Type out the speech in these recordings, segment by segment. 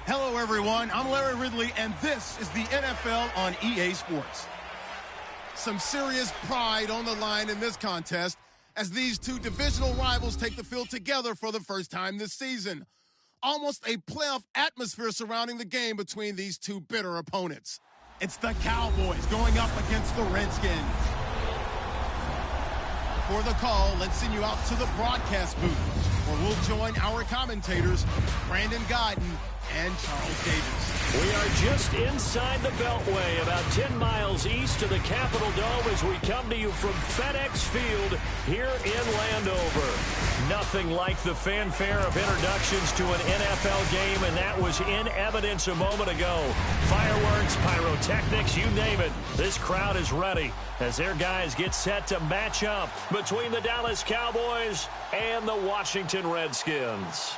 Hello, everyone. I'm Larry Ridley, and this is the NFL on EA Sports. Some serious pride on the line in this contest as these two divisional rivals take the field together for the first time this season. Almost a playoff atmosphere surrounding the game between these two bitter opponents. It's the Cowboys going up against the Redskins. For the call, let's send you out to the broadcast booth, where we'll join our commentators, Brandon Godden and Charles Davis. We are just inside the Beltway, about 10 miles east of the Capitol Dome as we come to you from FedEx Field here in Landover. Nothing like the fanfare of introductions to an NFL game, and that was in evidence a moment ago. Fireworks, pyrotechnics, you name it. This crowd is ready as their guys get set to match up between the Dallas Cowboys and the Washington Redskins.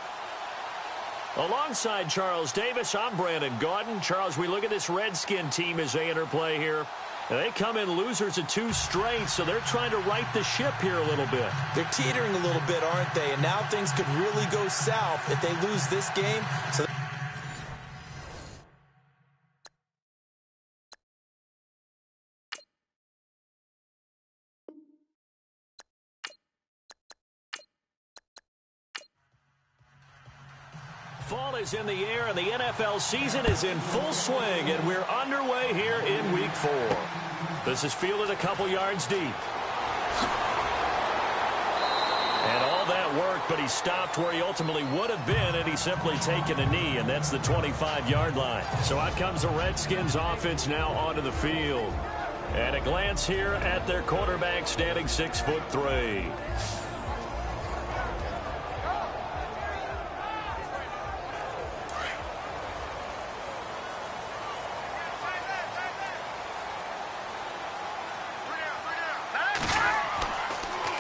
Alongside Charles Davis, I'm Brandon Gaudin. Charles, we look at this Redskin team as they interplay here. They come in losers of 2 straight, so they're trying to right the ship here a little bit. They're teetering a little bit, aren't they? And now things could really go south if they lose this game. So fall is in the air, and the NFL season is in full swing, and we're underway here in Week 4. This is fielded a couple yards deep. And all that worked, but he stopped where he ultimately would have been, and he's simply taken a knee, and that's the 25-yard line. So out comes the Redskins offense now onto the field. And a glance here at their quarterback, standing 6'3".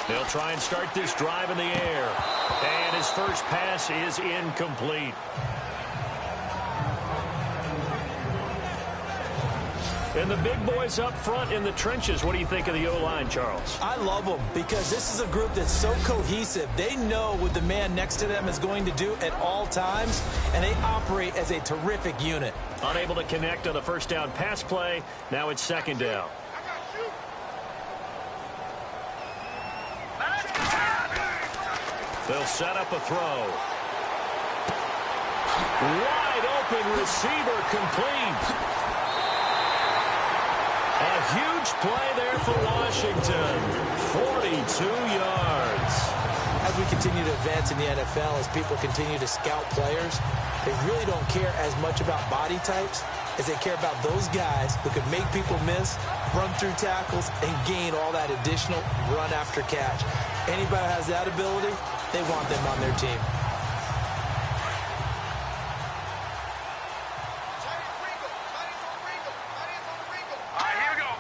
They'll try and start this drive in the air. And his first pass is incomplete. And the big boys up front in the trenches. What do you think of the O-line, Charles? I love them because this is a group that's so cohesive. They know what the man next to them is going to do at all times, and they operate as a terrific unit. Unable to connect on the first down pass play. Now it's second down. They'll set up a throw. Wide open receiver, complete. A huge play there for Washington. 42 yards. As we continue to advance in the NFL, as people continue to scout players, they really don't care as much about body types as they care about those guys who can make people miss, run through tackles, and gain all that additional run after catch. Anybody who has that ability, they want them on their team. All right, here we go.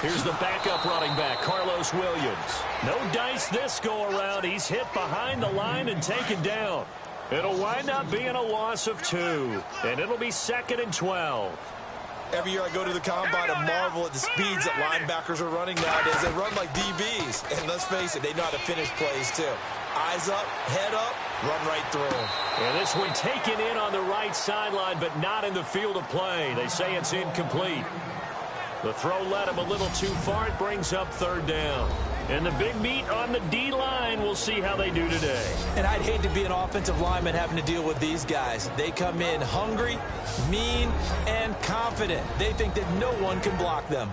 Here's the backup running back, Carlos Williams. No dice this go-around. He's hit behind the line and taken down. It'll wind up being a loss of 2, and it'll be 2nd and 12. Every year I go to the combine and marvel at the speeds that linebackers are running nowadays. They run like DBs. And let's face it, they know how to finish plays too. Eyes up, head up, run right through them. And this one taken in on the right sideline, but not in the field of play. They say it's incomplete. The throw led him a little too far. It brings up 3rd down. And the big meat on the D-line, we'll see how they do today. And I'd hate to be an offensive lineman having to deal with these guys. They come in hungry, mean, and confident. They think that no one can block them.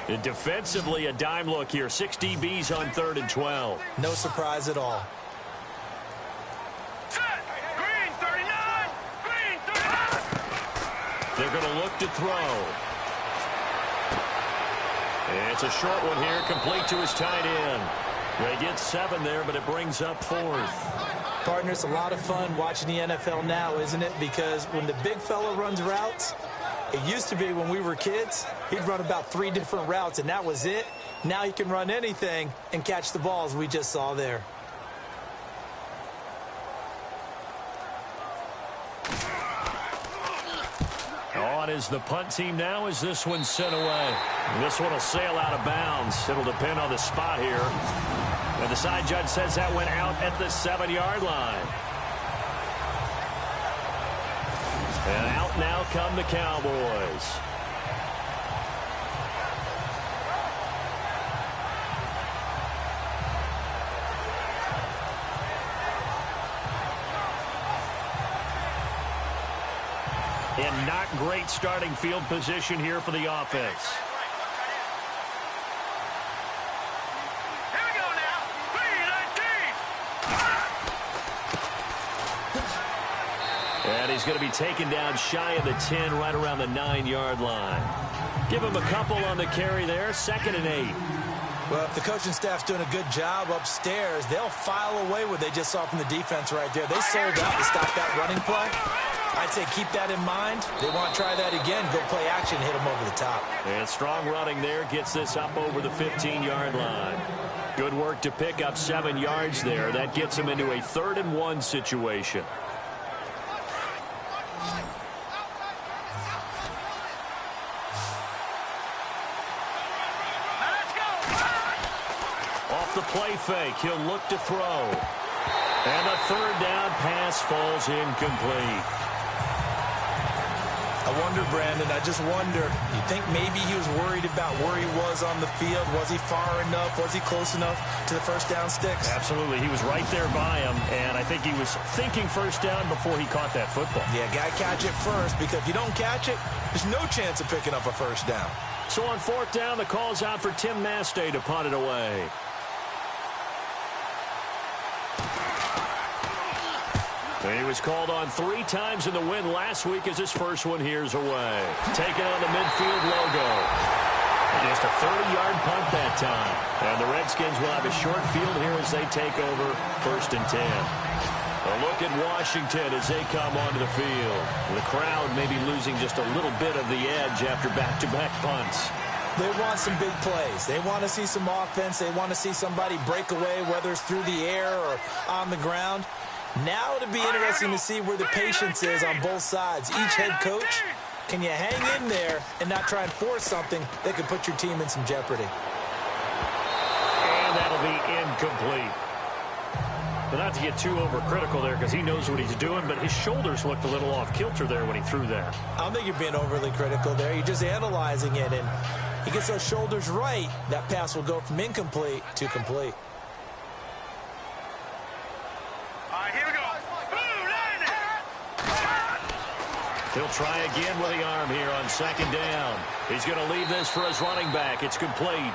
And defensively, a dime look here. 6 DBs on 3rd and 12. No surprise at all. Green 39! Green 39! They're going to look to throw. It's a short one here, complete to his tight end. They get 7 there, but it brings up 4th. Partner, it's a lot of fun watching the NFL now, isn't it? Because when the big fella runs routes, it used to be when we were kids, he'd run about 3 different routes, and that was it. Now he can run anything and catch the balls we just saw there. On is the punt team now as this one's sent away. This one will sail out of bounds. It'll depend on the spot here. And the side judge says that went out at the 7-yard line. And out now come the Cowboys. And not great starting field position here for the offense. Here we go now. 3-19. And he's going to be taken down shy of the 10, right around the 9-yard line. Give him a couple on the carry there. 2nd and 8. Well, if the coaching staff's doing a good job upstairs, they'll file away what they just saw from the defense right there. They sold out to stop that running play. I'd say keep that in mind. They want to try that again. Go play action, hit them over the top. And strong running there gets this up over the 15-yard line. Good work to pick up 7 yards there. That gets him into a 3rd and 1 situation. Off the play fake, he'll look to throw. And the 3rd down pass falls incomplete. I wonder, Brandon, I just wonder, you think maybe he was worried about where he was on the field? Was he far enough? Was he close enough to the first down sticks? Absolutely. He was right there by him, and I think he was thinking first down before he caught that football. Yeah, got to catch it first, because if you don't catch it, there's no chance of picking up a first down. So on 4th down, the call's out for Tim Mastay to punt it away. He was called on 3 times in the win last week as his first one here's away. Taking on the midfield logo. Just a 30-yard punt that time. And the Redskins will have a short field here as they take over 1st and 10. A look at Washington as they come onto the field. The crowd may be losing just a little bit of the edge after back-to-back punts. They want some big plays. They want to see some offense. They want to see somebody break away, whether it's through the air or on the ground. Now it'll be interesting to see where the patience is on both sides. Each head coach, can you hang in there and not try and force something that could put your team in some jeopardy? And that'll be incomplete. But not to get too overcritical there because he knows what he's doing, but his shoulders looked a little off kilter there when he threw that. I don't think you're being overly critical there. You're just analyzing it, and he gets those shoulders right, that pass will go from incomplete to complete. He'll try again with the arm here on 2nd down. He's going to leave this for his running back. It's complete.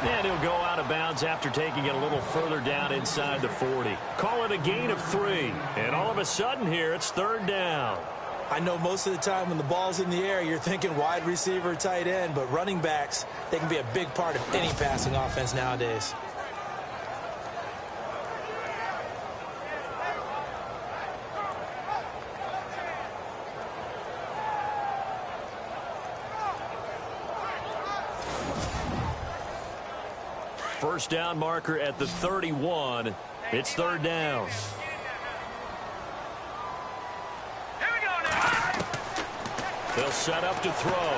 And he'll go out of bounds after taking it a little further down inside the 40. Call it a gain of 3. And all of a sudden here, it's 3rd down. I know most of the time when the ball's in the air, you're thinking wide receiver, tight end, but running backs, they can be a big part of any passing offense nowadays. First down marker at the 31. It's 3rd down. Here we go now. They'll set up to throw.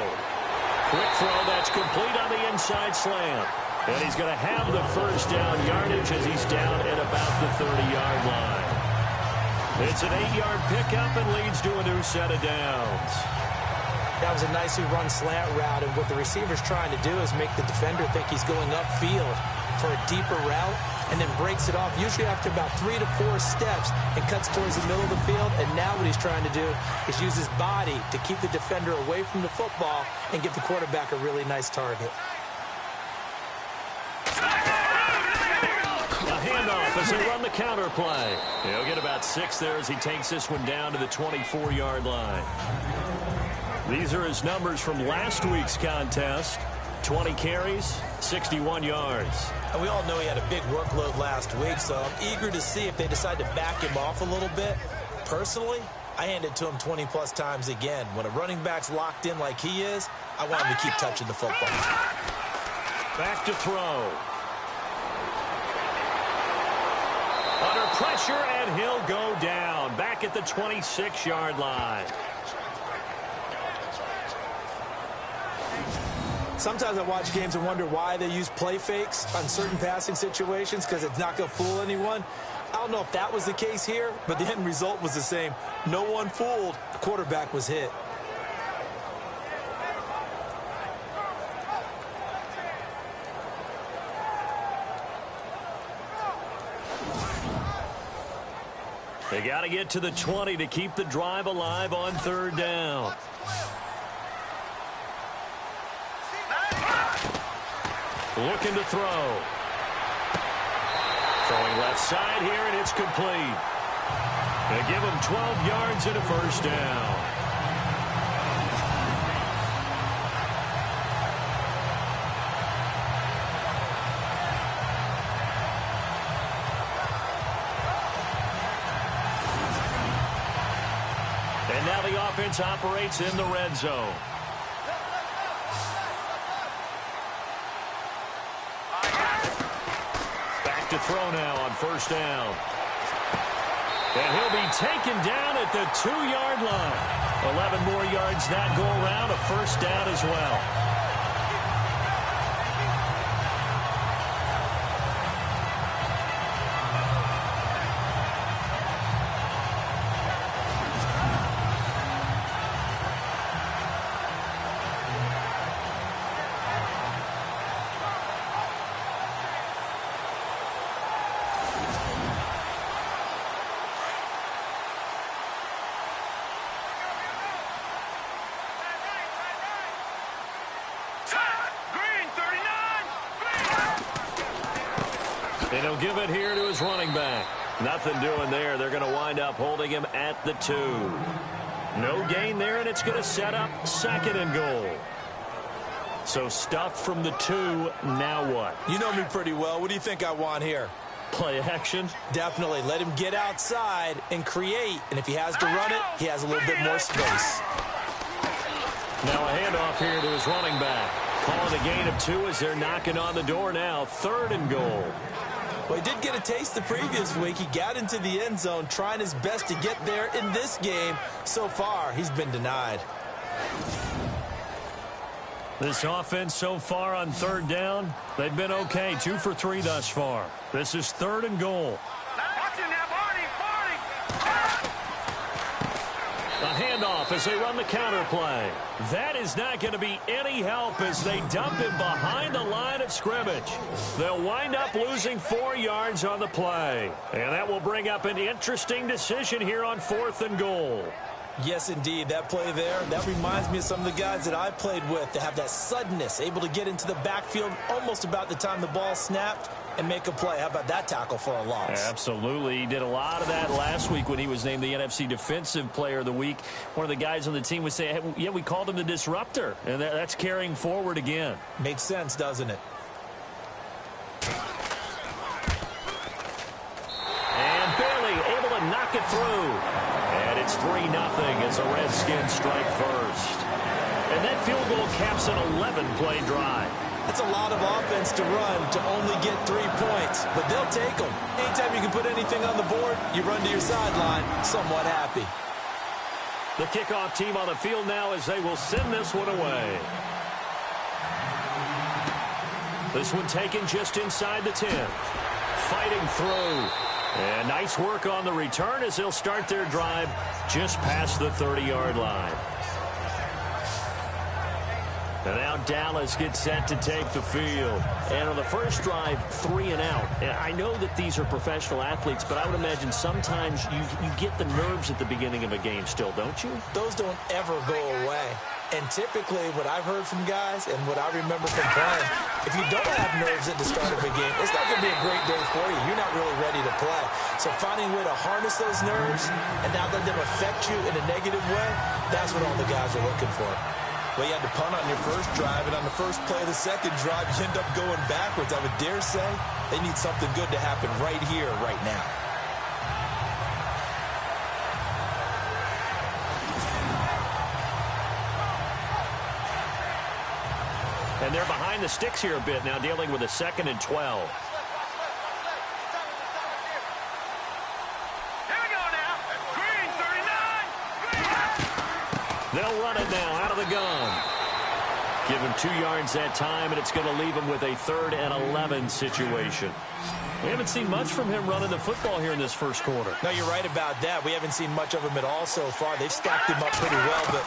Quick throw that's complete on the inside slant. And he's going to have the first down yardage as he's down at about the 30-yard line. It's an 8-yard pickup and leads to a new set of downs. That was a nicely run slant route, and what the receiver's trying to do is make the defender think he's going upfield for a deeper route, and then breaks it off, usually after about 3 to 4 steps, and cuts towards the middle of the field. And now what he's trying to do is use his body to keep the defender away from the football and give the quarterback a really nice target. A handoff as they run the counter play. He'll get about 6 there as he takes this one down to the 24-yard line. These are his numbers from last week's contest. 20 carries, 61 yards. And we all know he had a big workload last week, so I'm eager to see if they decide to back him off a little bit. Personally, I hand it to him 20-plus times again. When a running back's locked in like he is, I want him to keep touching the football. Back to throw. Under pressure, and he'll go down. Back at the 26-yard line. Sometimes I watch games and wonder why they use play fakes on certain passing situations, because it's not going to fool anyone. I don't know if that was the case here, but the end result was the same. No one fooled. The quarterback was hit. They got to get to the 20 to keep the drive alive on 3rd down. Looking to throw. Throwing left side here, and it's complete. They give him 12 yards and a 1st down. And now the offense operates in the red zone. Back to throw now on 1st down. And he'll be taken down at the 2-yard line. 11 more yards that go around, a 1st down as well. And he'll give it here to his running back. Nothing doing there. They're going to wind up holding him at the 2. No gain there, and it's going to set up 2nd and goal. So stuffed from the 2. Now what? You know me pretty well. What do you think I want here? Play action? Definitely. Let him get outside and create. And if he has to run it, he has a little bit more space. Now a handoff here to his running back. Calling a gain of 2 as they're knocking on the door now. 3rd and goal. Well, he did get a taste the previous week. He got into the end zone, trying his best to get there in this game. So far, he's been denied. This offense so far on 3rd down, they've been okay. 2 for 3 thus far. This is 3rd and goal. A handoff as they run the counter play. That is not going to be any help as they dump him behind the line of scrimmage. They'll wind up losing 4 yards on the play. And that will bring up an interesting decision here on 4th and goal. Yes, indeed. That play there, that reminds me of some of the guys that I played with that have that suddenness, able to get into the backfield almost about the time the ball snapped and make a play. How about that tackle for a loss? Absolutely. He did a lot of that last week when he was named the NFC Defensive Player of the Week. One of the guys on the team would say, hey, yeah, we called him the disruptor. And that's carrying forward again. Makes sense, doesn't it? And barely able to knock it through. And it's 3-0 as the Redskins strike first. And that field goal caps an 11-play drive. That's a lot of offense to run to only get 3 points, but they'll take them. Anytime you can put anything on the board, you run to your sideline somewhat happy. The kickoff team on the field now as they will send this one away. This one taken just inside the 10. Fighting through. And nice work on the return as they'll start their drive just past the 30-yard line. And now Dallas gets set to take the field. And on the first drive, 3 and out. And I know that these are professional athletes, but I would imagine sometimes you get the nerves at the beginning of a game still, don't you? Those don't ever go away. And typically what I've heard from guys and what I remember from playing, if you don't have nerves at the start of a game, it's not going to be a great day for you. You're not really ready to play. So finding a way to harness those nerves and not let them affect you in a negative way, that's what all the guys are looking for. Well, you had to punt on your first drive, and on the first play of the second drive, you end up going backwards. I would dare say they need something good to happen right here, right now. And they're behind the sticks here a bit now, dealing with a 2nd and 12. Here we go now. Green, 39. They'll run it now out of the gun. Give him 2 yards that time, and it's going to leave him with a 3rd and 11 situation. We haven't seen much from him running the football here in this first quarter. No, you're right about that. We haven't seen much of him at all so far. They've stacked him up pretty well, but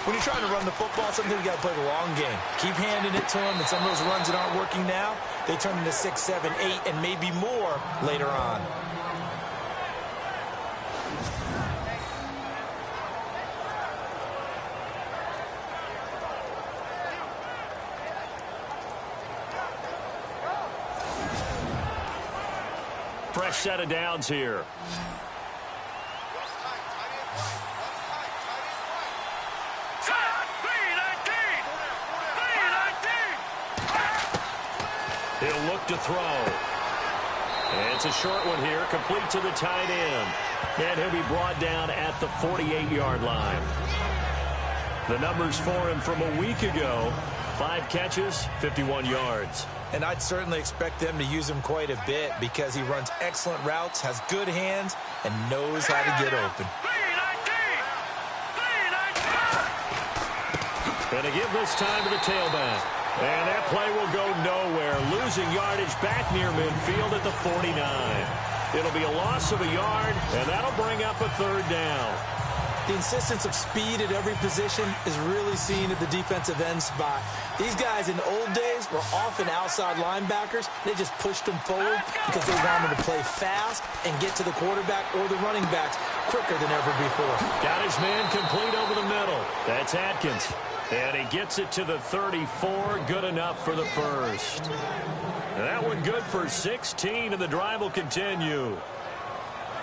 when you're trying to run the football, sometimes you got to play the long game. Keep handing it to him, and some of those runs that aren't working now, they turn into 6, 7, 8, and maybe more later on. Fresh set of downs here. He'll look to throw. And it's a short one here, complete to the tight end. And he'll be brought down at the 48-yard line. The numbers for him from a week ago, 5 catches, 51 yards. And I'd certainly expect them to use him quite a bit because he runs excellent routes, has good hands, and knows how to get open. And to give this time to the tailback. And that play will go nowhere. Losing yardage back near midfield at the 49. It'll be a loss of a yard, and that'll bring up a 3rd down. The insistence of speed at every position is really seen at the defensive end spot. These guys in the old days were often outside linebackers. They just pushed them forward because they wanted to play fast and get to the quarterback or the running backs quicker than ever before. Got his man complete over the middle. That's Atkins. And he gets it to the 34. Good enough for the first. And that one good for 16, and the drive will continue.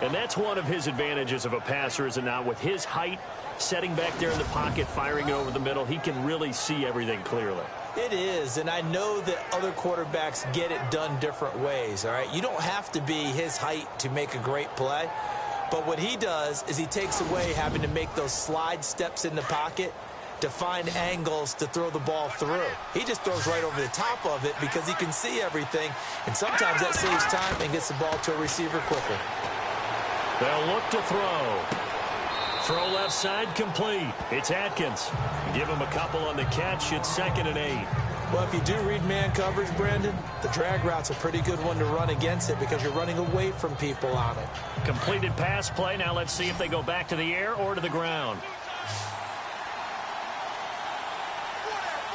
And that's one of his advantages of a passer, is it not? With his height, setting back there in the pocket, firing it over the middle, he can really see everything clearly. It is, and I know that other quarterbacks get it done different ways, all right? You don't have to be his height to make a great play, but what he does is he takes away having to make those slide steps in the pocket to find angles to throw the ball through. He just throws right over the top of it because he can see everything, and sometimes that saves time and gets the ball to a receiver quicker. They'll look to throw. Throw left side complete. It's Atkins. Give him a couple on the catch. It's 2nd and 8. Well, if you do read man coverage, Brandon, the drag route's a pretty good one to run against it because you're running away from people on it. Completed pass play. Now let's see if they go back to the air or to the ground.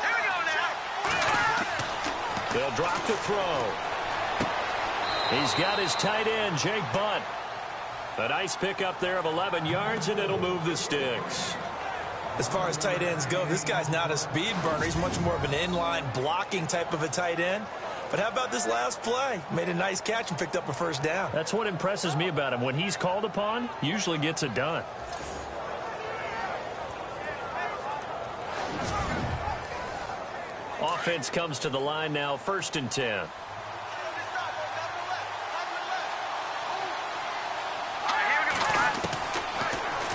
Here we go now. They'll drop to throw. He's got his tight end, Jake Butt. A nice pickup there of 11 yards, and it'll move the sticks. As far as tight ends go, this guy's not a speed burner. He's much more of an inline blocking type of a tight end. But how about this last play? Made a nice catch and picked up a 1st down. That's what impresses me about him. When he's called upon, usually gets it done. Offense comes to the line now, 1st and 10.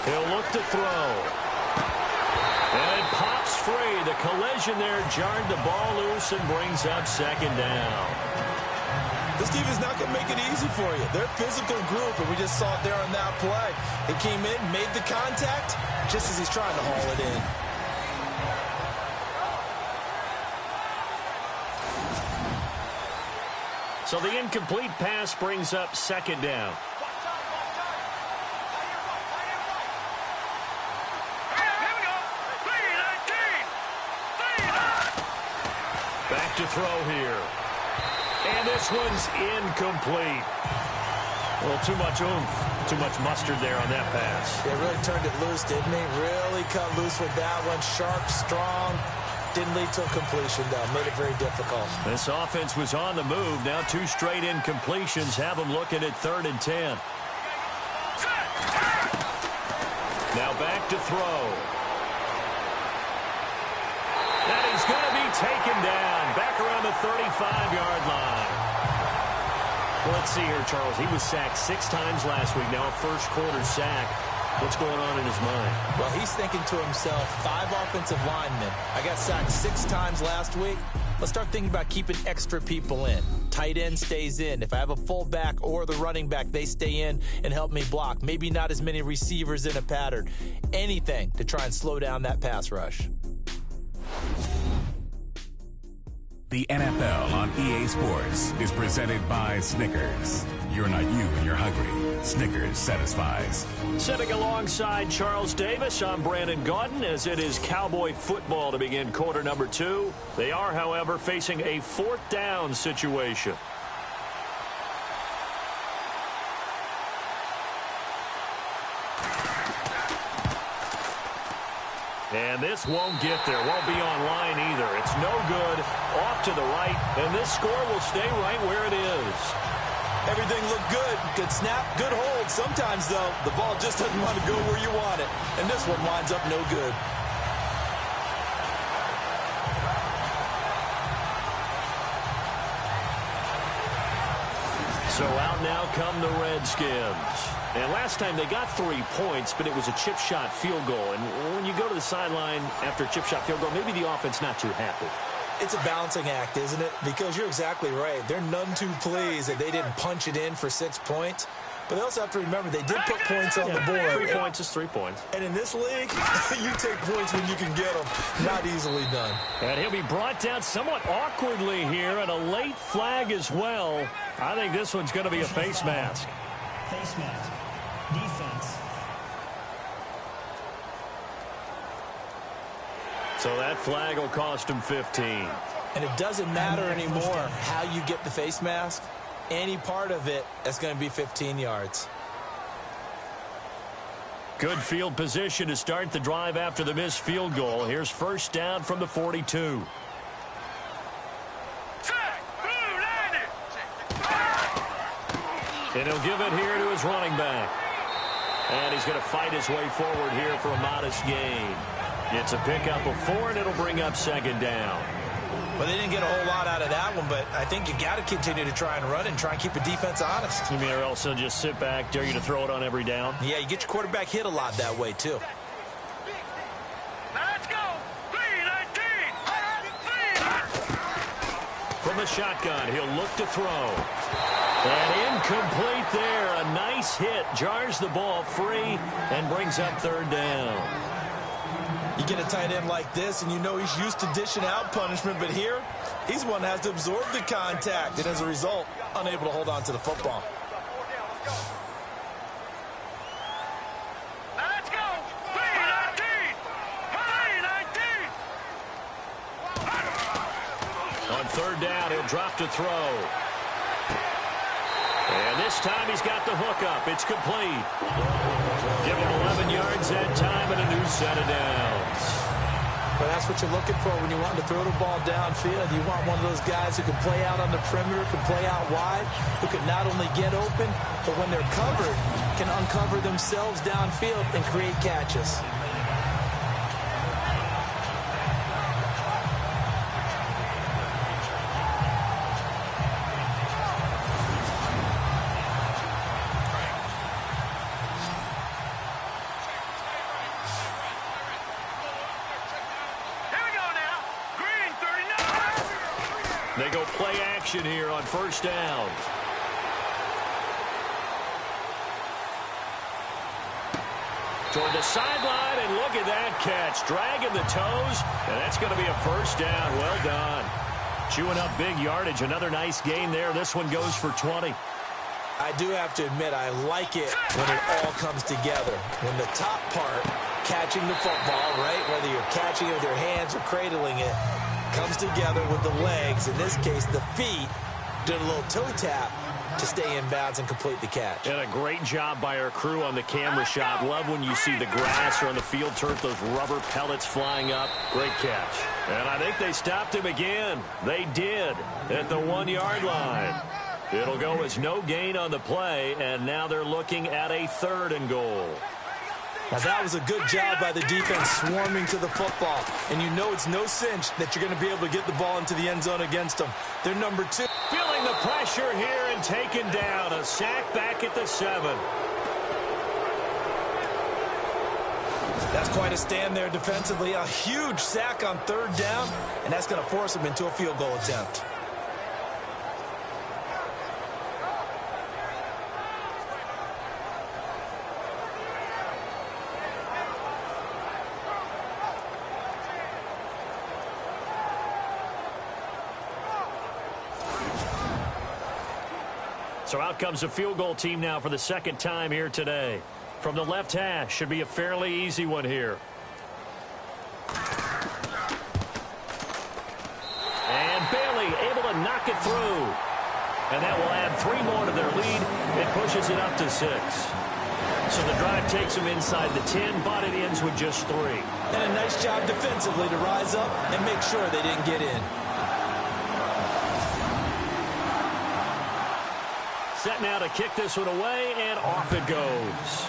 He'll look to throw. And it pops free. The collision there jarred the ball loose and brings up 2nd down. This team is not going to make it easy for you. They're a physical group, and we just saw it there on that play. He came in, made the contact, just as he's trying to haul it in. So the incomplete pass brings up 2nd down. left to throw here. And this one's incomplete. A little too much oomph, too much mustard there on that pass. They really turned it loose, didn't they? Really cut loose with that one. Sharp, strong. Didn't lead to a completion, though. Made it very difficult. This offense was on the move. Now 2 straight incompletions have them looking at 3rd and 10. Now back to throw. That is going to be taken down. Back around the 35-yard line. Well, let's see here, Charles. He was sacked 6 times last week. Now a first-quarter sack. What's going on in his mind? Well, he's thinking to himself, 5 offensive linemen. I got sacked 6 times last week. Let's start thinking about keeping extra people in. Tight end stays in. If I have a fullback or the running back, they stay in and help me block. Maybe not as many receivers in a pattern. Anything to try and slow down that pass rush. The NFL on EA Sports is presented by Snickers. You're not you when you're hungry. Snickers satisfies. Sitting alongside Charles Davis, I'm Brandon Gaudin, as it is Cowboy football to begin quarter number 2. They are, however, facing a 4th down situation. And this won't get there. Won't be on line either. It's no good. Off to the right. And this score will stay right where it is. Everything looked good. Good snap, good hold. Sometimes, though, the ball just doesn't want to go where you want it. And this one winds up no good. So out now come the Redskins. And last time they got 3 points, but it was a chip shot field goal. And when you go to the sideline after a chip shot field goal, maybe the offense not too happy. It's a balancing act, isn't it? Because you're exactly right. They're none too pleased that they didn't punch it in for 6 points. But they also have to remember they did put points on the board. 3 points is 3 points. And in this league, you take points when you can get them. Not easily done. And he'll be brought down somewhat awkwardly here, and a late flag as well. I think this one's going to be a face mask. Face mask. Defense. So that flag will cost him 15. And it doesn't matter anymore how you get the face mask. Any part of it, that's going to be 15 yards. Good field position to start the drive after the missed field goal. Here's first down from the 42. And he'll give it here to his running back. And he's going to fight his way forward here for a modest gain. It's a pickup of 4, and it'll bring up 2nd down. Well, they didn't get a whole lot out of that one, but I think you got to continue to try and run and try and keep the defense honest. You mean, or else they'll just sit back, dare you to throw it on every down? Yeah, you get your quarterback hit a lot that way, too. Now let's go. 3-19. From the shotgun, he'll look to throw. And incomplete there. A nice hit. Jars the ball free and brings up 3rd down. You get a tight end like this, and you know he's used to dishing out punishment, but here, he's one that has to absorb the contact, and as a result, unable to hold on to the football. Now let's go. 3-19. 3-19. On 3rd down, he'll drop to throw. And this time he's got the hook up. It's complete. Give him 11 yards that time and a new set of downs. But that's what you're looking for when you want to throw the ball downfield. You want one of those guys who can play out on the perimeter, can play out wide, who can not only get open, but when they're covered, can uncover themselves downfield and create catches. They go play action here on 1st down. Toward the sideline, and look at that catch. Dragging the toes, and that's going to be a 1st down. Well done. Chewing up big yardage. Another nice gain there. This one goes for 20. I do have to admit, I like it when it all comes together. When the top part, catching the football, right, whether you're catching it with your hands or cradling it, comes together with the legs, in this case the feet, did a little toe tap to stay in bounds and complete the catch. And a great job by our crew on the camera shot. Love when you see the grass or on the field turf, those rubber pellets flying up. Great catch. And I think they stopped him again. They did at the 1-yard line. It'll go as no gain on the play, and now they're looking at a 3rd and goal. Now that was a good job by the defense swarming to the football. And you know it's no cinch that you're going to be able to get the ball into the end zone against them. They're number 2. Feeling the pressure here and taken down. A sack back at the 7. That's quite a stand there defensively. A huge sack on 3rd down, and that's going to force them into a field goal attempt. So out comes a field goal team now for the 2nd time here today. From the left hash, should be a fairly easy one here. And Bailey able to knock it through. And that will add 3 more to their lead. It pushes it up to 6. So the drive takes them inside the 10, but it ends with just 3. And a nice job defensively to rise up and make sure they didn't get in. Set now to kick this one away, and off it goes.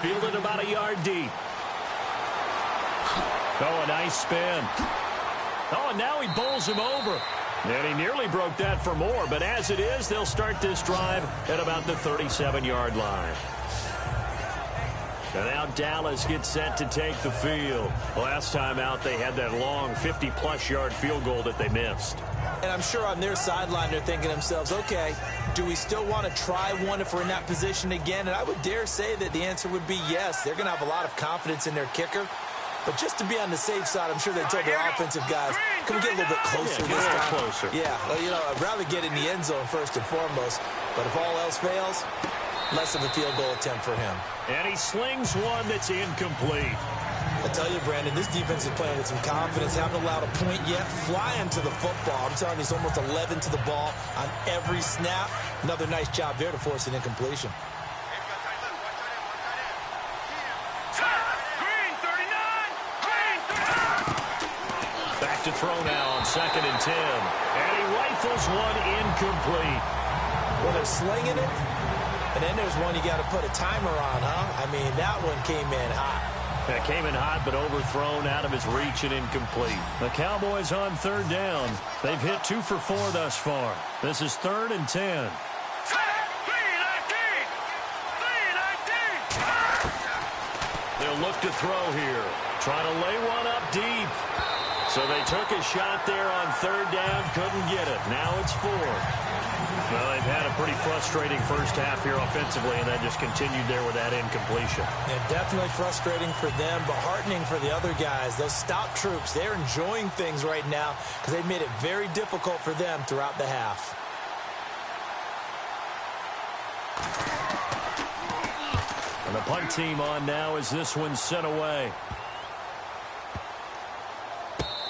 Fielded about a yard deep. Oh, a nice spin. Oh, and now he bowls him over. And he nearly broke that for more, but as it is, they'll start this drive at about the 37-yard line. And now Dallas gets set to take the field. Last time out, they had that long 50-plus yard field goal that they missed. And I'm sure on their sideline they're thinking to themselves, okay, do we still want to try one if we're in that position again? And I would dare say that the answer would be yes. They're going to have a lot of confidence in their kicker. But just to be on the safe side, I'm sure they told their offensive guys, can we get a little bit closer this time? Closer. Yeah, well, you know, I'd rather get in the end zone first and foremost. But if all else fails, less of a field goal attempt for him. And he slings one that's incomplete. I tell you, Brandon, this defense is playing with some confidence. Haven't allowed a point yet. Flying to the football. I'm telling you, he's almost 11 to the ball on every snap. Another nice job there to force an incompletion. Back to throw now on 2nd and 10. And he rifles one incomplete. Well, they're slinging it. And then there's one you got to put a timer on, huh? I mean, that one came in hot. That came in hot, but overthrown out of his reach and incomplete. The Cowboys on 3rd down. They've hit 2 for 4 thus far. This is 3rd and 10. They'll look to throw here. Trying to lay one up deep. So they took a shot there on 3rd down. Couldn't get it. Now it's 4th. Well, they've had a pretty frustrating first half here offensively, and that just continued there with that incompletion. Yeah, definitely frustrating for them, but heartening for the other guys. Those stop troops, they're enjoying things right now because they've made it very difficult for them throughout the half. And the punt team on now as this one's sent away.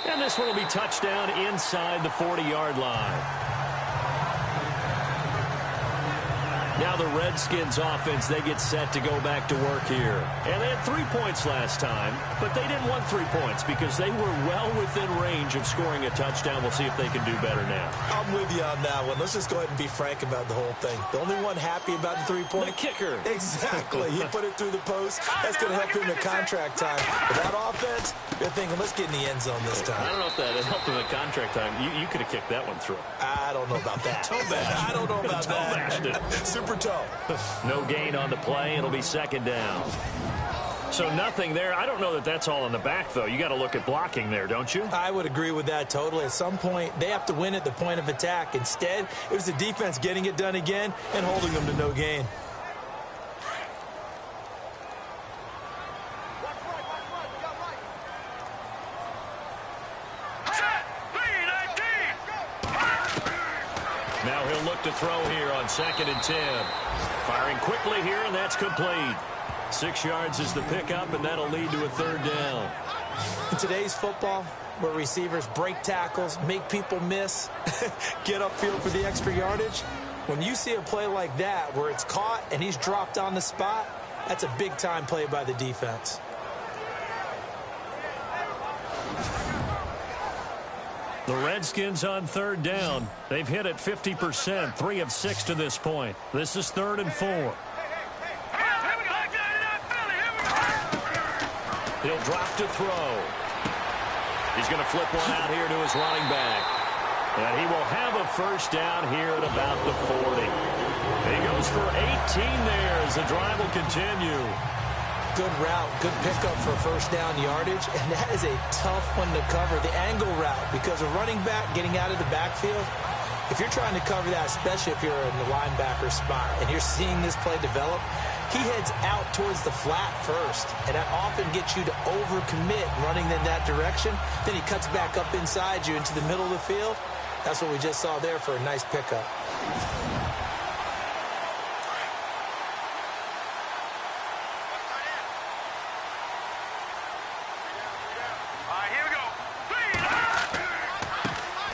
And this one will be touchdown inside the 40-yard line. Now the Redskins offense, they get set to go back to work here. And they had 3 points last time, but they didn't want 3 points because they were well within range of scoring a touchdown. We'll see if they can do better now. I'm with you on that one. Let's just go ahead and be frank about the whole thing. The only one happy about the 3-point? The kicker. Exactly. He put it through the post. That's going to help him in contract time. But that offense, they're thinking, let's get in the end zone this time. I don't know if that helped him in contract time. You could have kicked that one through. I don't know about that. Toe bash. I don't know about Toe bashed it. Super toe. No gain on the play. It'll be 2nd down. So nothing there. I don't know that that's all in the back, though. You got to look at blocking there, don't you? I would agree with that totally. At some point, they have to win at the point of attack. Instead, it was the defense getting it done again and holding them to no gain. Now he'll look to throw here on 2nd and 10. Firing quickly here, and that's complete. 6 yards is the pickup, and that'll lead to a 3rd down. In today's football, where receivers break tackles, make people miss, get upfield for the extra yardage, when you see a play like that where it's caught and he's dropped on the spot, that's a big-time play by the defense. The Redskins on third down. They've hit it 50%, 3 of 6 to this point. This is 3rd and 4. He'll drop to throw. He's going to flip one out here to his running back. And he will have a first down here at about the 40. He goes for 18 there as the drive will continue. Good route, good pickup for first down yardage, and that is a tough one to cover, the angle route, because a running back getting out of the backfield, if you're trying to cover that, especially if you're in the linebacker spot and you're seeing this play develop, he heads out towards the flat first, and that often gets you to overcommit running in that direction. Then he cuts back up inside you into the middle of the field. That's what we just saw there for a nice pickup.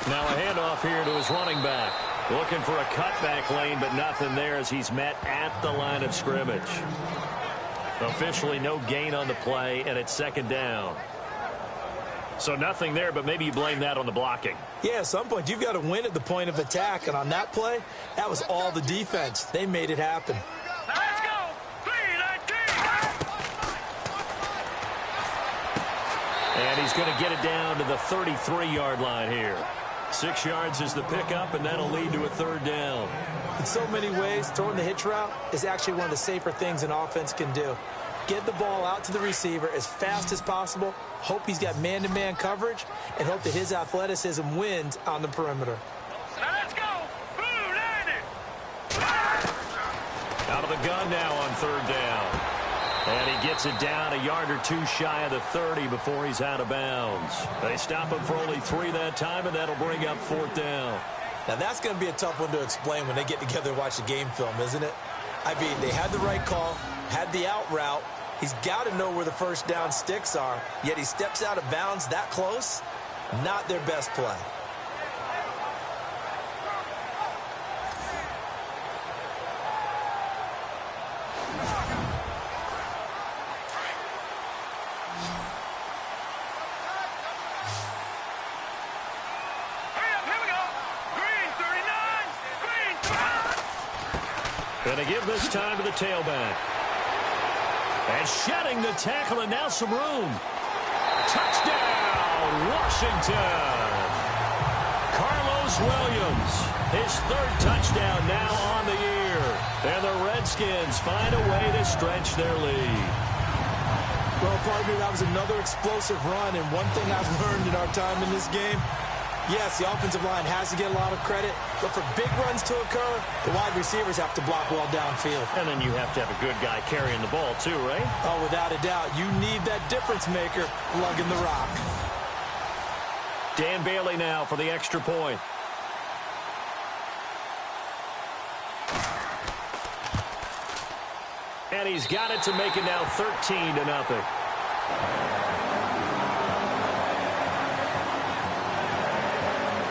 Now a handoff here to his running back. Looking for a cutback lane, but nothing there as he's met at the line of scrimmage. Officially no gain on the play, and it's 2nd down. So nothing there, but maybe you blame that on the blocking. Yeah, at some point you've got to win at the point of attack, and on that play, that was all the defense. They made it happen. Let's go! 3-19! And he's going to get it down to the 33-yard line here. 6 yards is the pickup, and that'll lead to a 3rd down. In so many ways, throwing the hitch route is actually one of the safer things an offense can do. Get the ball out to the receiver as fast as possible, hope he's got man-to-man coverage, and hope that his athleticism wins on the perimeter. Now let's go! Blue landed! Out of the gun now on 3rd down. And he gets it down a yard or 2 shy of the 30 before he's out of bounds. They stop him for only 3 that time, and that'll bring up 4th down. Now, that's going to be a tough one to explain when they get together and watch the game film, isn't it? I mean, they had the right call, had the out route. He's got to know where the first down sticks are, yet he steps out of bounds that close. Not their best play. Going to give this time to the tailback. And shedding the tackle, and now some room. Touchdown, Washington. Carlos Williams, his 3rd touchdown now on the year. And the Redskins find a way to stretch their lead. Well, partner, that was another explosive run, and one thing I've learned in our time in this game, yes, the offensive line has to get a lot of credit, but for big runs to occur, the wide receivers have to block well downfield. And then you have to have a good guy carrying the ball too, right? Oh, without a doubt. You need that difference maker lugging the rock. Dan Bailey now for the extra point. And he's got it to make it now 13-0.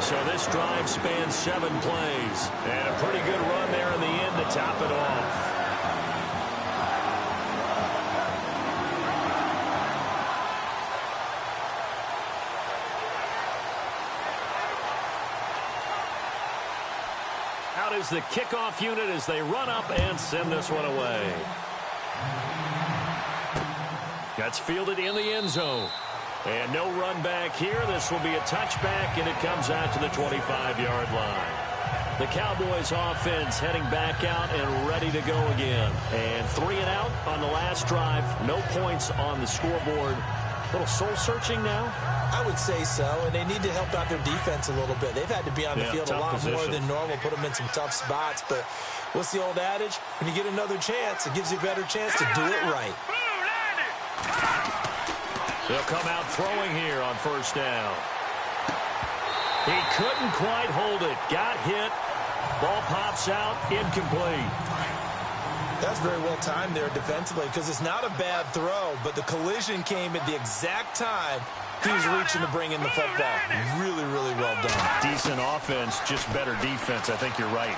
So this drive spans 7 plays. And a pretty good run there in the end to top it off. Out is the kickoff unit as they run up and send this one away. That's fielded in the end zone. And no run back here. This will be a touchback, and it comes out to the 25-yard line. The Cowboys offense heading back out and ready to go again. And 3 and out on the last drive. No points on the scoreboard. A little soul-searching now? I would say so, and they need to help out their defense a little bit. They've had to be on the field a lot more than normal, put them in some tough spots. But what's the old adage? When you get another chance, it gives you a better chance to do it right. They'll come out throwing here on 1st down. He couldn't quite hold it. Got hit. Ball pops out. Incomplete. That's very well timed there defensively because it's not a bad throw, but the collision came at the exact time he was reaching to bring in the football. Really, really well done. Decent offense, just better defense. I think you're right.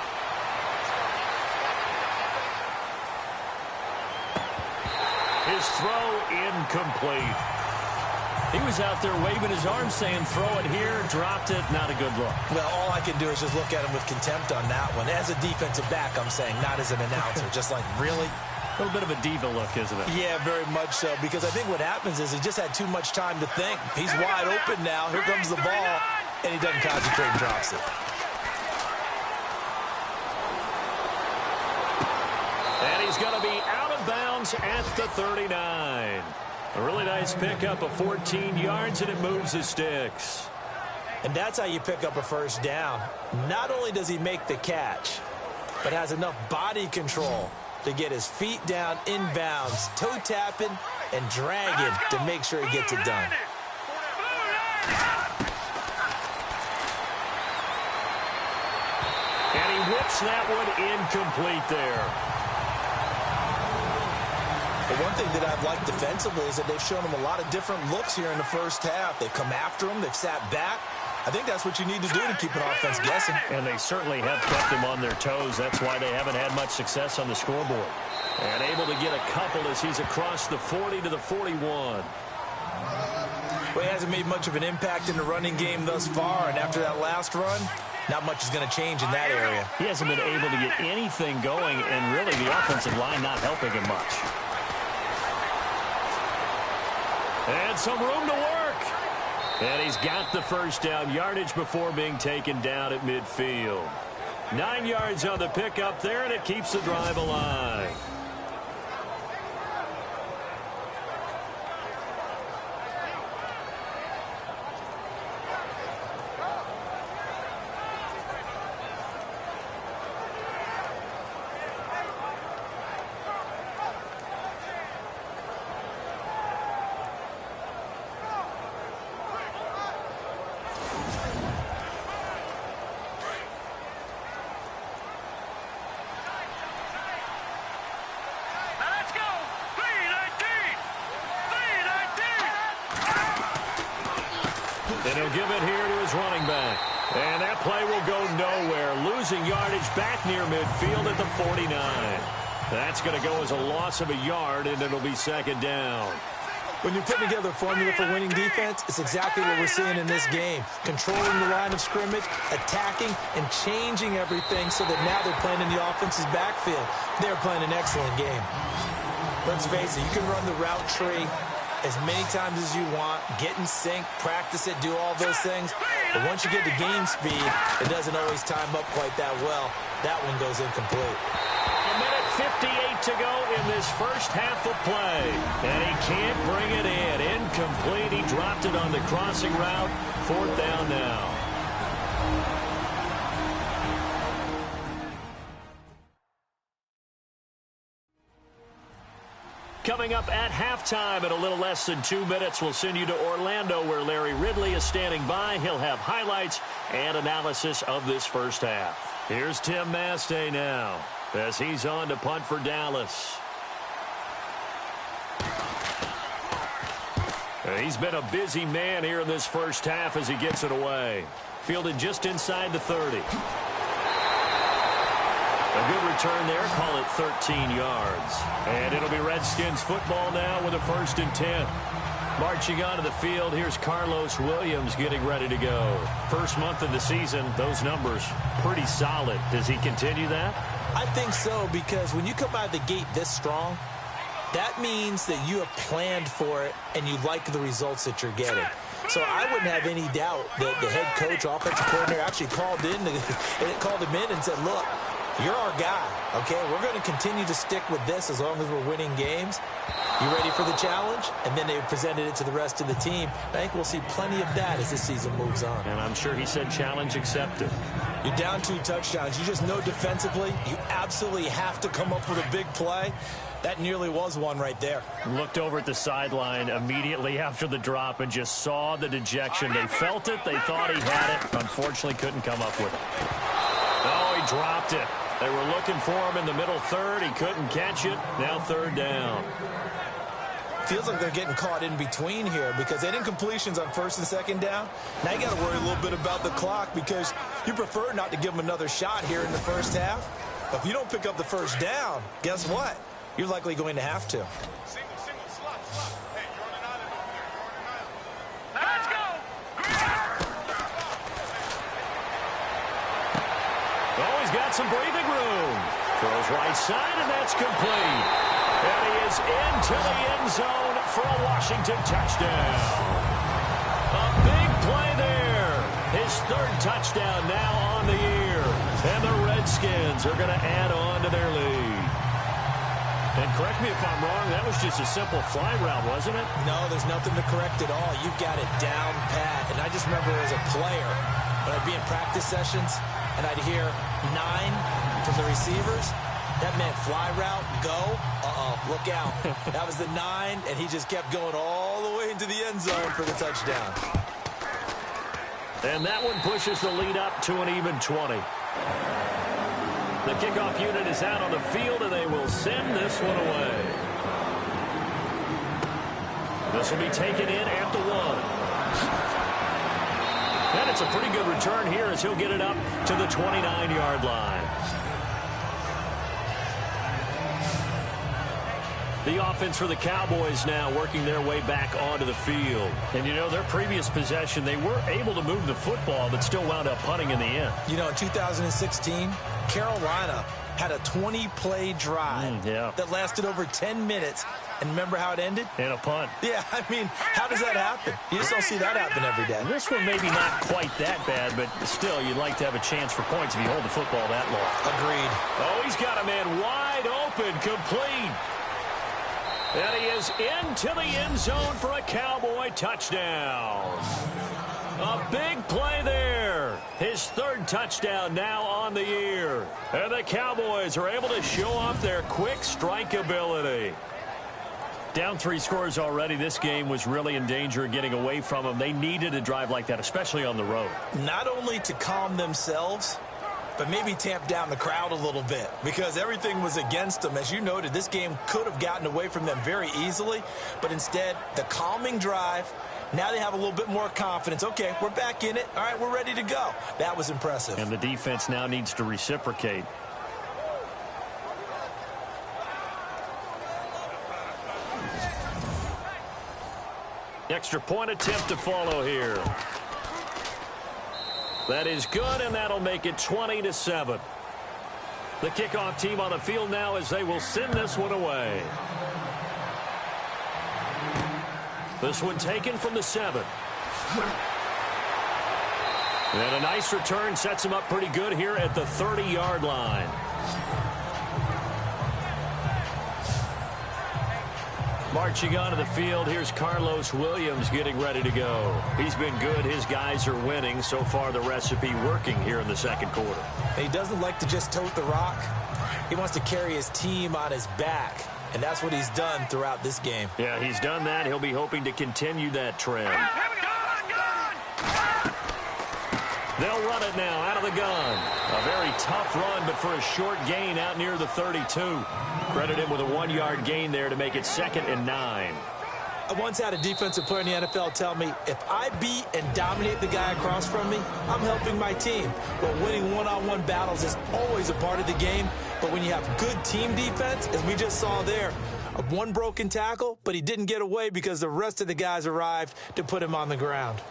His throw incomplete. He was out there waving his arms saying, throw it here, dropped it, not a good look. Well, all I can do is just look at him with contempt on that one. As a defensive back, I'm saying, not as an announcer. Just like, really? A little bit of a diva look, isn't it? Yeah, very much so, because I think what happens is he just had too much time to think. He's wide open now. Here comes the ball, and he doesn't concentrate and drops it. And he's going to be out of bounds at the 39. A really nice pickup of 14 yards, and it moves the sticks. And that's how you pick up a first down. Not only does he make the catch, but has enough body control to get his feet down inbounds, toe tapping and dragging to make sure he gets it done. And he whips that one incomplete there. The one thing that I've liked defensively is that they've shown him a lot of different looks here in the first half. They've come after him. They've sat back. I think that's what you need to do to keep an offense guessing. And they certainly have kept him on their toes. That's why they haven't had much success on the scoreboard. And able to get a couple as he's across the 40 to the 41. Well, he hasn't made much of an impact in the running game thus far. And after that last run, not much is going to change in that area. He hasn't been able to get anything going, and really the offensive line not helping him much. And some room to work. And he's got the first down yardage before being taken down at midfield. 9 yards on the pickup there, and it keeps the drive alive. And he'll give it here to his running back. And that play will go nowhere. Losing yardage back near midfield at the 49. That's going to go as a loss of a yard, and it'll be second down. When you're putting together a formula for winning defense, it's exactly what we're seeing in this game. Controlling the line of scrimmage, attacking, and changing everything so that now they're playing in the offense's backfield. They're playing an excellent game. Let's face it, you can run the route tree as many times as you want, get in sync, practice it, do all those things. But once you get to game speed, it doesn't always time up quite that well. That one goes incomplete. A minute 58 to go in this first half of play. And he can't bring it in. Incomplete. He dropped it on the crossing route. Fourth down now. Coming up at halftime in a little less than 2 minutes, we'll send you to Orlando where Larry Ridley is standing by. He'll have highlights and analysis of this first half. Here's Tim Mastay now as he's on to punt for Dallas. He's been a busy man here in this first half as he gets it away. Fielded just inside the 30. A good return there. Call it 13 yards. And it'll be Redskins football now with a 1st and 10. Marching onto the field, here's Carlos Williams getting ready to go. First month of the season, those numbers pretty solid. Does he continue that? I think so, because when you come out of the gate this strong, that means that you have planned for it and you like the results that you're getting. So I wouldn't have any doubt that the head coach, offensive coordinator, actually called him in and said, look, you're our guy, okay? We're going to continue to stick with this as long as we're winning games. You ready for the challenge? And then they presented it to the rest of the team. I think we'll see plenty of that as this season moves on. And I'm sure he said challenge accepted. You're down 2 touchdowns. You just know defensively you absolutely have to come up with a big play. That nearly was one right there. Looked over at the sideline immediately after the drop and just saw the dejection. They felt it. They thought he had it. Unfortunately, couldn't come up with it. Oh, he dropped it. They were looking for him in the middle third. He couldn't catch it. Now third down. Feels like they're getting caught in between here because they didn't completions on first and second down. Now you got to worry a little bit about the clock because you prefer not to give them another shot here in the first half. But if you don't pick up the first down, guess what? You're likely going to have to. Let's go. Oh, he's got some breathing room. Throws right side, and that's complete. And he is into the end zone for a Washington touchdown. A big play there. His third touchdown now on the year. And the Redskins are going to add on to their lead. And correct me if I'm wrong, that was just a simple fly route, wasn't it? No, there's nothing to correct at all. You've got it down pat. And I just remember as a player, when I'd be in practice sessions, and I'd hear 9 from the receivers, that meant fly route, go, look out. That was the 9, and he just kept going all the way into the end zone for the touchdown. And that one pushes the lead up to an even 20. The kickoff unit is out on the field, and they will send this one away. This will be taken in at the 1. And it's a pretty good return here as he'll get it up to the 29-yard line. The offense for the Cowboys now working their way back onto the field. And, you know, their previous possession, they were able to move the football, but still wound up punting in the end. You know, in 2016, Carolina had a 20-play drive that lasted over 10 minutes. And remember how it ended? And a punt. Yeah, I mean, how does that happen? You just don't see that happen every day. This one maybe not quite that bad, but still, you'd like to have a chance for points if you hold the football that long. Agreed. Oh, he's got a man wide open, complete. And he is into the end zone for a Cowboy touchdown. A big play there. His third touchdown now on the year. And the Cowboys are able to show off their quick strike ability. Down 3 scores already. This game was really in danger of getting away from them. They needed a drive like that, especially on the road. Not only to calm themselves, but maybe tamp down the crowd a little bit because everything was against them. As you noted, this game could have gotten away from them very easily, but instead, the calming drive, now they have a little bit more confidence. Okay, we're back in it. All right, we're ready to go. That was impressive. And the defense now needs to reciprocate. Extra point attempt to follow here. That is good, and that'll make it 20-7. The kickoff team on the field now as they will send this one away. This one taken from the 7. And a nice return sets him up pretty good here at the 30-yard line. Marching onto the field, here's Carlos Williams getting ready to go. He's been good. His guys are winning. So far, the recipe working here in the second quarter. He doesn't like to just tote the rock. He wants to carry his team on his back, and that's what he's done throughout this game. Yeah, he's done that. He'll be hoping to continue that trend. They'll run it now out of the gun. A very tough run, but for a short gain out near the 32. Credit him with a 1-yard gain there to make it 2nd and 9. I once had a defensive player in the NFL tell me, if I beat and dominate the guy across from me, I'm helping my team. Well, winning one-on-one battles is always a part of the game, but when you have good team defense, as we just saw there, one broken tackle, but he didn't get away because the rest of the guys arrived to put him on the ground.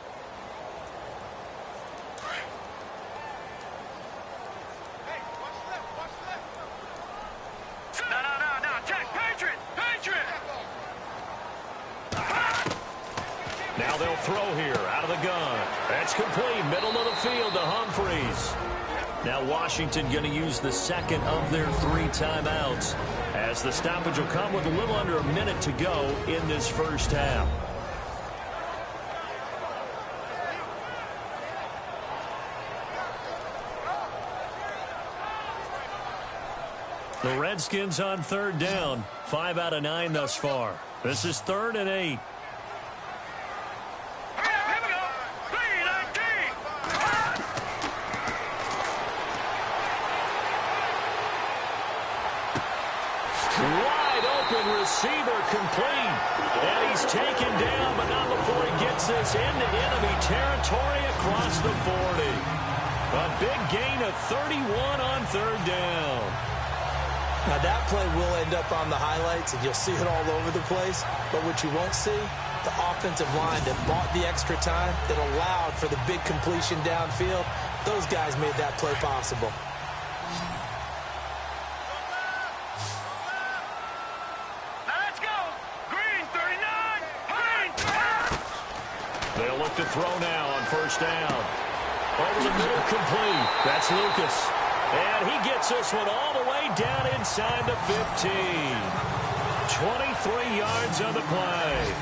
Now they'll throw here out of the gun. That's complete. Middle of the field to Humphreys. Now Washington going to use the second of their 3 timeouts as the stoppage will come with a little under a minute to go in this first half. The Redskins on 3rd down. 5 out of 9 thus far. This is 3rd and 8. receiver complete. And he's taken down, but not before he gets this into enemy territory across the 40. A big gain of 31 on third down. Now that play will end up on the highlights, and you'll see it all over the place. But what you won't see, the offensive line that bought the extra time, that allowed for the big completion downfield, those guys made that play possible. Let's go. Green 39. Green. They'll look to throw now on first down. Over the middle, complete. That's Lucas. And he gets this one all the way down inside the 15. 23 yards on the play.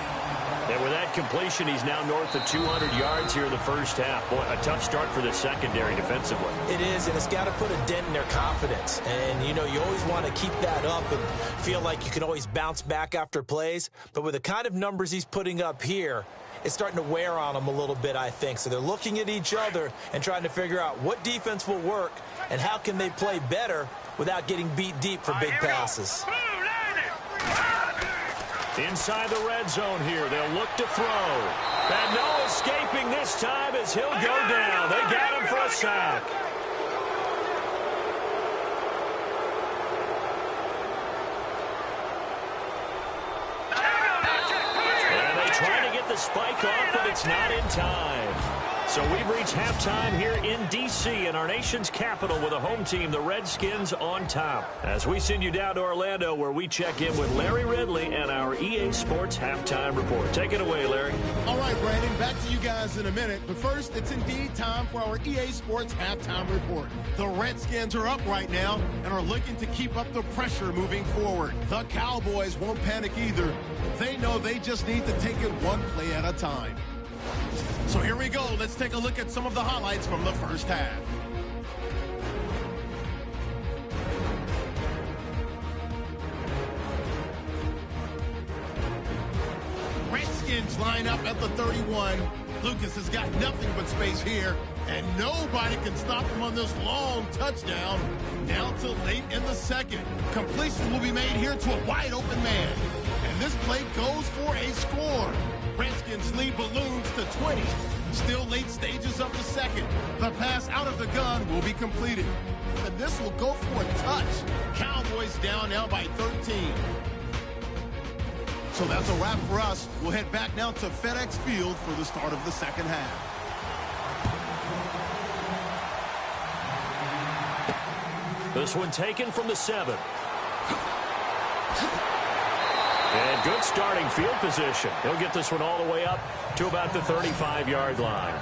And with that completion, he's now north of 200 yards here in the first half. Boy, a tough start for the secondary defensively. It is, and it's got to put a dent in their confidence. And, you know, you always want to keep that up and feel like you can always bounce back after plays. But with the kind of numbers he's putting up here, it's starting to wear on them a little bit, I think. So they're looking at each other and trying to figure out what defense will work and how can they play better without getting beat deep for big passes. Inside the red zone here, they'll look to throw. And no escaping this time as he'll go down. They got him for a sack. And they try to get the spike off, but it's not in time. So we've reached halftime here in D.C. in our nation's capital with a home team, the Redskins, on top. As we send you down to Orlando, where we check in with Larry Ridley and our EA Sports Halftime Report. Take it away, Larry. All right, Brandon, back to you guys in a minute. But first, it's indeed time for our EA Sports Halftime Report. The Redskins are up right now and are looking to keep up the pressure moving forward. The Cowboys won't panic either. They know they just need to take it one play at a time. So here we go. Let's take a look at some of the highlights from the first half. Redskins line up at the 31. Lucas has got nothing but space here, and nobody can stop him on this long touchdown. Now till late in the second. Completion will be made here to a wide open man. And this play goes for a score. Redskins lead balloons to 20. Still late stages of the second. The pass out of the gun will be completed. And this will go for a touch. Cowboys down now by 13. So that's a wrap for us. We'll head back now to FedEx Field for the start of the second half. This one taken from the 7. And good starting field position. He'll get this one all the way up to about the 35-yard line.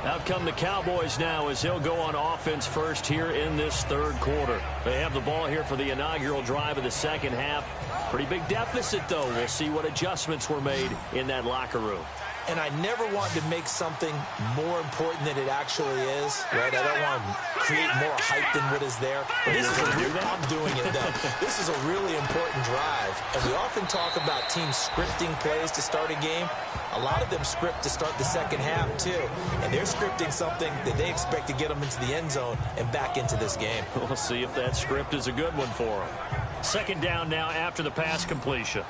Out come the Cowboys now as he'll go on offense first here in this third quarter. They have the ball here for the inaugural drive of the second half. Pretty big deficit, though. We'll see what adjustments were made in that locker room. And I never want to make something more important than it actually is, right? I don't want to create more hype than what is there. But this is I'm doing it, though. This is a really important drive. And we often talk about teams scripting plays to start a game. A lot of them script to start the second half, too. And they're scripting something that they expect to get them into the end zone and back into this game. We'll see if that script is a good one for them. Second down now after the pass completion.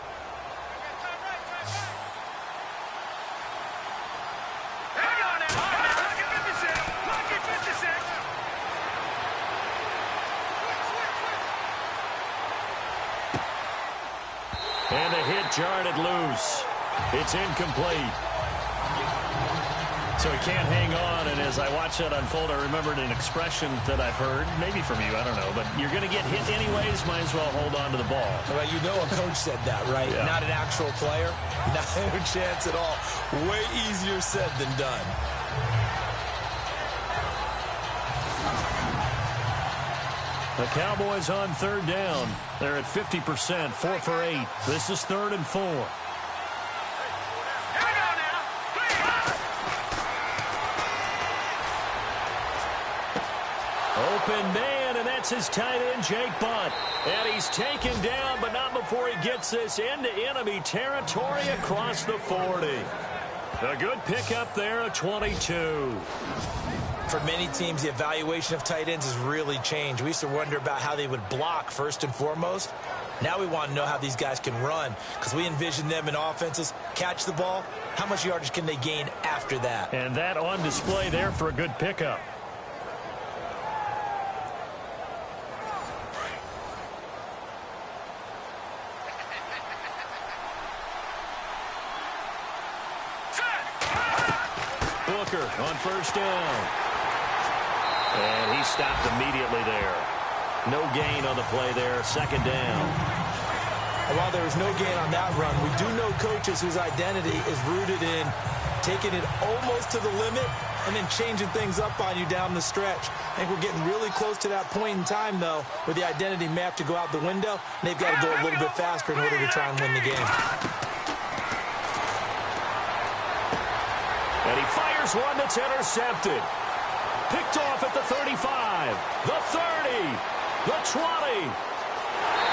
And the hit jarred it loose. It's incomplete. So he can't hang on, and as I watch that unfold, I remembered an expression that I've heard, maybe from you, I don't know, but you're going to get hit anyways, might as well hold on to the ball. Well, you know a coach said that, right? Yeah. Not an actual player. Not a chance at all. Way easier said than done. The Cowboys on third down. They're at 50%, 4 for 8. This is 3rd and 4. Open man, and that's his tight end, Jake Butt. And he's taken down, but not before he gets this into enemy territory across the 40. A good pickup there, a 22. For many teams, the evaluation of tight ends has really changed. We used to wonder about how they would block first and foremost. Now we want to know how these guys can run, because we envision them in offenses, catch the ball, how much yardage can they gain after that? And that on display there for a good pickup. Booker on first down. And he stopped immediately there. No gain on the play there. Second down. And while there was no gain on that run, we do know coaches whose identity is rooted in taking it almost to the limit and then changing things up on you down the stretch. I think we're getting really close to that point in time, though, where the identity may have to go out the window, and they've got to go a little bit faster in order to try and win the game. And he fires one that's intercepted. Picked off at the 35, the 30, the 20.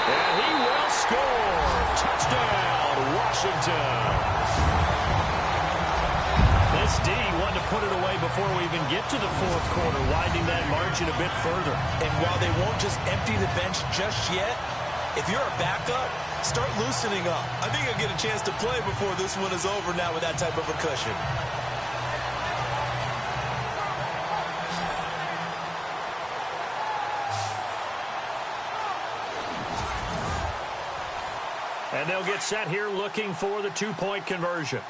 And he will score. Touchdown, Washington. This D wanted to put it away before we even get to the fourth quarter, widening that margin a bit further. And while they won't just empty the bench just yet, if you're a backup, start loosening up. I think you'll get a chance to play before this one is over now with that type of a cushion. And they'll get set here looking for the two-point conversion.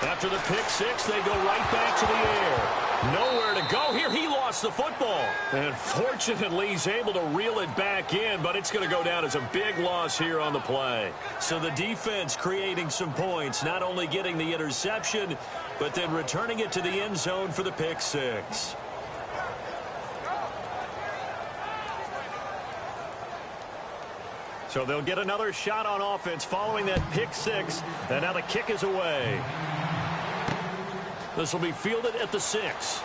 After the pick six, they go right back to the air. Nowhere to go here. He lost the football. And fortunately, he's able to reel it back in, but it's going to go down as a big loss here on the play. So the defense creating some points, not only getting the interception, but then returning it to the end zone for the pick six. So they'll get another shot on offense following that pick six, and now the kick is away. This will be fielded at the 6.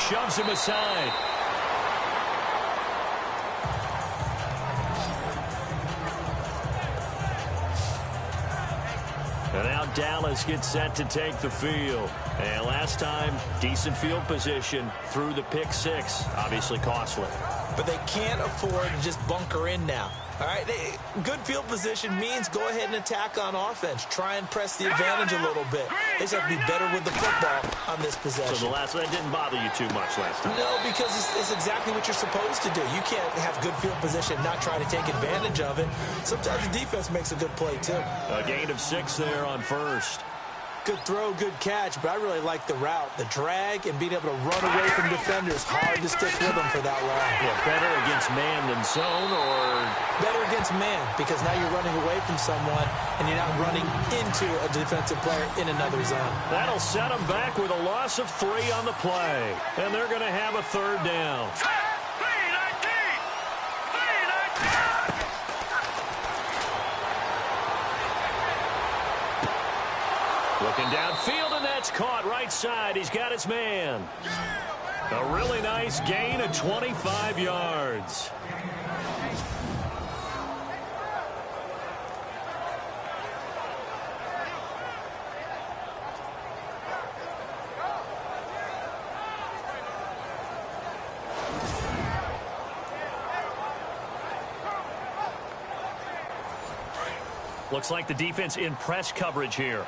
Shoves him aside. And now Dallas gets set to take the field. And last time, decent field position through the pick six. Obviously costly. But they can't afford to just bunker in now. All right, good field position means go ahead and attack on offense. Try and press the advantage a little bit. They just have to be better with the football on this possession. So the last one didn't bother you too much last time? No, because it's exactly what you're supposed to do. You can't have good field position and not try to take advantage of it. Sometimes the defense makes a good play, too. A gain of 6 there on first. Good throw, good catch, but I really like the route. The drag and being able to run away from defenders. Hard to stick with them for that long. Yeah, better against man than zone, or? Better against man, because now you're running away from someone and you're not running into a defensive player in another zone. That'll set them back with a loss of 3 on the play. And they're going to have a third down. Looking downfield, and that's caught right side. He's got his man. A really nice gain of 25 yards. Looks like the defense in press coverage here.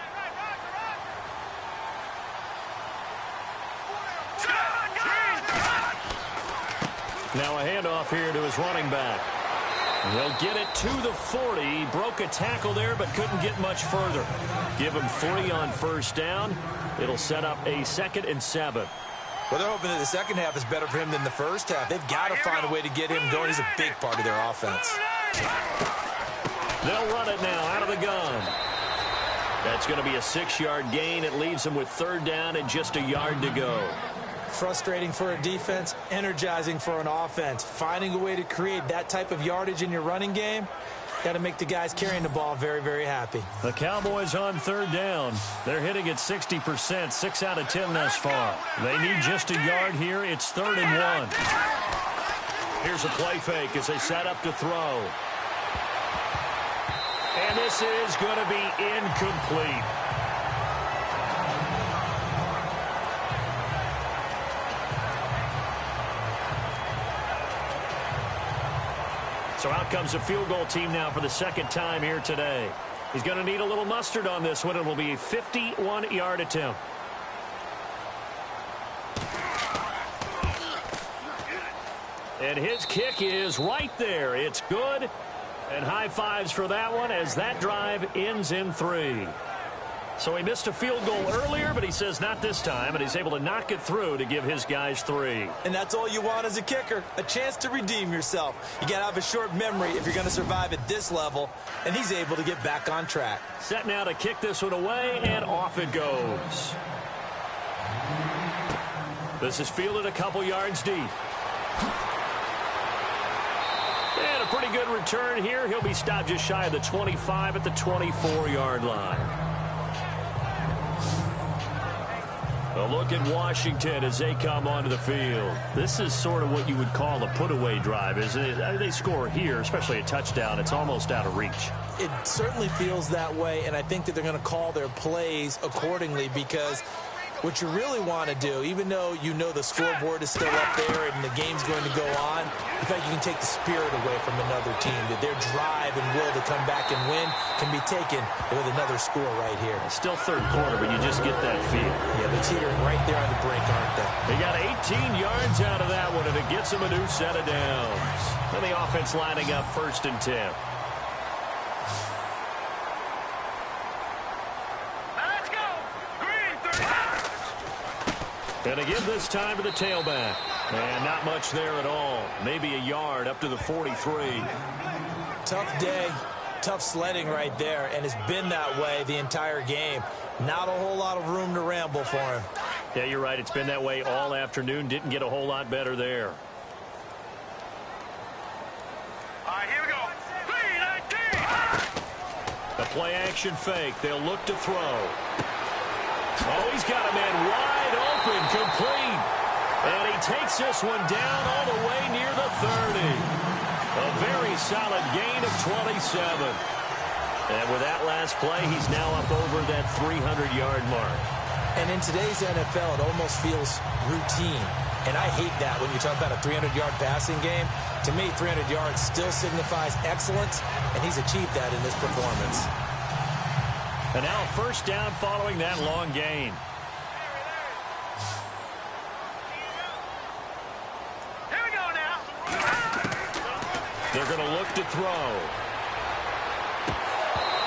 Now a handoff here to his running back. He'll get it to the 40. He broke a tackle there, but couldn't get much further. Give him 3 on first down. It'll set up a 2nd and 7. Well, they're hoping that the second half is better for him than the first half. They've got to find a way to get him going. He's a big part of their offense. They'll run it now out of the gun. That's going to be a 6-yard gain. It leaves them with 3rd down and just a yard to go. Frustrating for a defense, energizing for an offense. Finding a way to create that type of yardage in your running game, got to make the guys carrying the ball very, very happy. The Cowboys on 3rd down. They're hitting at 60%, 6 out of 10 thus far. They need just a yard here. It's 3rd and 1. Here's a play fake as they set up to throw. And this this is going to be incomplete. So out comes a field goal team now for the second time here today. He's going to need a little mustard on this one. It will be a 51-yard attempt. And his kick is right there. It's good. And high fives for that one as that drive ends in 3. So he missed a field goal earlier, but he says not this time, and he's able to knock it through to give his guys 3. And that's all you want as a kicker, a chance to redeem yourself. You got to have a short memory if you're going to survive at this level, and he's able to get back on track. Set now to kick this one away, and off it goes. This is fielded a couple yards deep. And a pretty good return here. He'll be stopped just shy of the 25 at the 24-yard line. A look at Washington as they come onto the field. This is sort of what you would call a put-away drive, isn't it? They score here, especially a touchdown. It's almost out of reach. It certainly feels that way, and I think that they're going to call their plays accordingly because what you really want to do, even though you know the scoreboard is still up there and the game's going to go on, in fact, you can take the spirit away from another team, that their drive and will to come back and win can be taken with another score right here. Still third quarter, but you just get that feel. Yeah, they're teetering right there on the brink, aren't they? They got 18 yards out of that one, and it gets them a new set of downs. And the offense lining up 1st and 10. And again this time to the tailback. And not much there at all. Maybe a yard up to the 43. Tough day, tough sledding right there, and it's been that way the entire game. Not a whole lot of room to ramble for him. Yeah, you're right. It's been that way all afternoon. Didn't get a whole lot better there. All right, here we go. 3-19. The play action fake. They'll look to throw. Oh, he's got a man wide open, complete. And he takes this one down all the way near the 30. A very solid gain of 27. And with that last play, he's now up over that 300-yard mark. And in today's NFL, it almost feels routine. And I hate that when you talk about a 300-yard passing game. To me, 300 yards still signifies excellence, and he's achieved that in this performance. And now 1st down following that long gain. Here we go now. They're going to look to throw.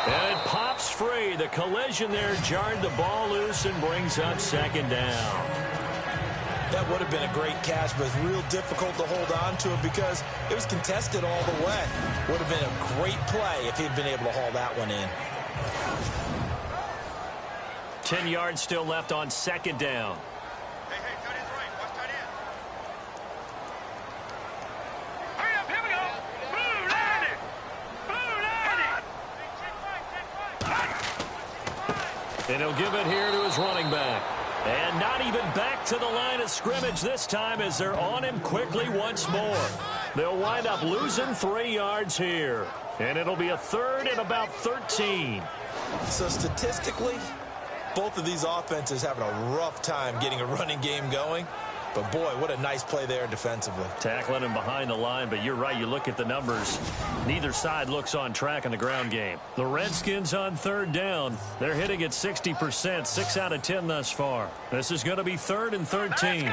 And it pops free. The collision there jarred the ball loose and brings up 2nd down. That would have been a great catch, but it's real difficult to hold on to it because it was contested all the way. Would have been a great play if he'd been able to haul that one in. 10 yards still left on 2nd down. Hey, tight end's right. Watch tight end. Hurry up, here we go. Blue 90. Blue 90. And he'll give it here to his running back. And not even back to the line of scrimmage this time as they're on him quickly once more. They'll wind up losing 3 yards here. And it'll be a 3rd and about 13. So statistically, both of these offenses having a rough time getting a running game going. But, boy, what a nice play there defensively. Tackling him behind the line, but you're right. You look at the numbers. Neither side looks on track in the ground game. The Redskins on 3rd down. They're hitting at 60%, 6 out of 10 thus far. This is going to be 3rd and 13. Let's go.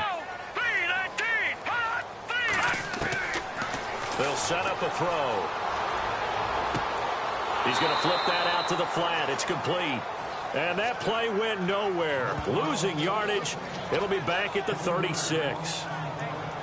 3-19. Hot. 3. They'll set up a throw. He's going to flip that out to the flat. It's complete. And that play went nowhere. Losing yardage. It'll be back at the 36.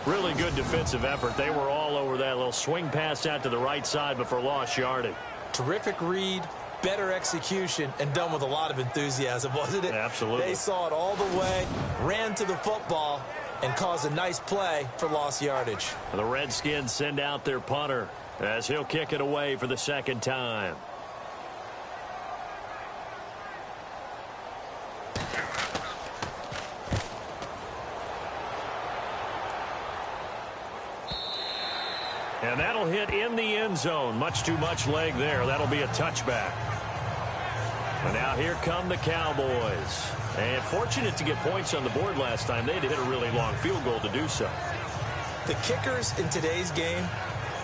Really good defensive effort. They were all over that little swing pass out to the right side, but for lost yardage. Terrific read, better execution, and done with a lot of enthusiasm, wasn't it? Absolutely. They saw it all the way, ran to the football, and caused a nice play for lost yardage. The Redskins send out their punter as he'll kick it away for the 2nd time. And that'll hit in the end zone. Much too much leg there. That'll be a touchback. And now here come the Cowboys. And fortunate to get points on the board last time. They had to hit a really long field goal to do so. The kickers in today's game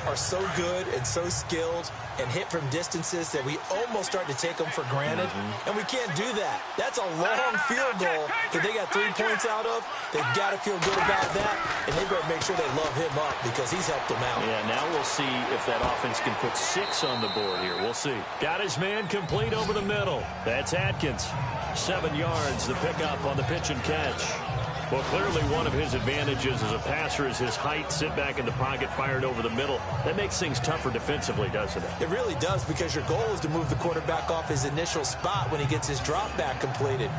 are so good and so skilled and hit from distances that we almost start to take them for granted. And we can't do that. That's a long field goal that they got 3 points out of. They've got to feel good about that, and they better make sure they love him up because he's helped them out. Yeah, now we'll see if that offense can put 6 on the board here. We'll see. Got his man complete over the middle. That's Atkins. 7 yards, the pickup on the pitch and catch. Well, clearly one of his advantages as a passer is his height. Sit back in the pocket, fired over the middle. That makes things tougher defensively, doesn't it? It really does, because your goal is to move the quarterback off his initial spot when he gets his drop back completed.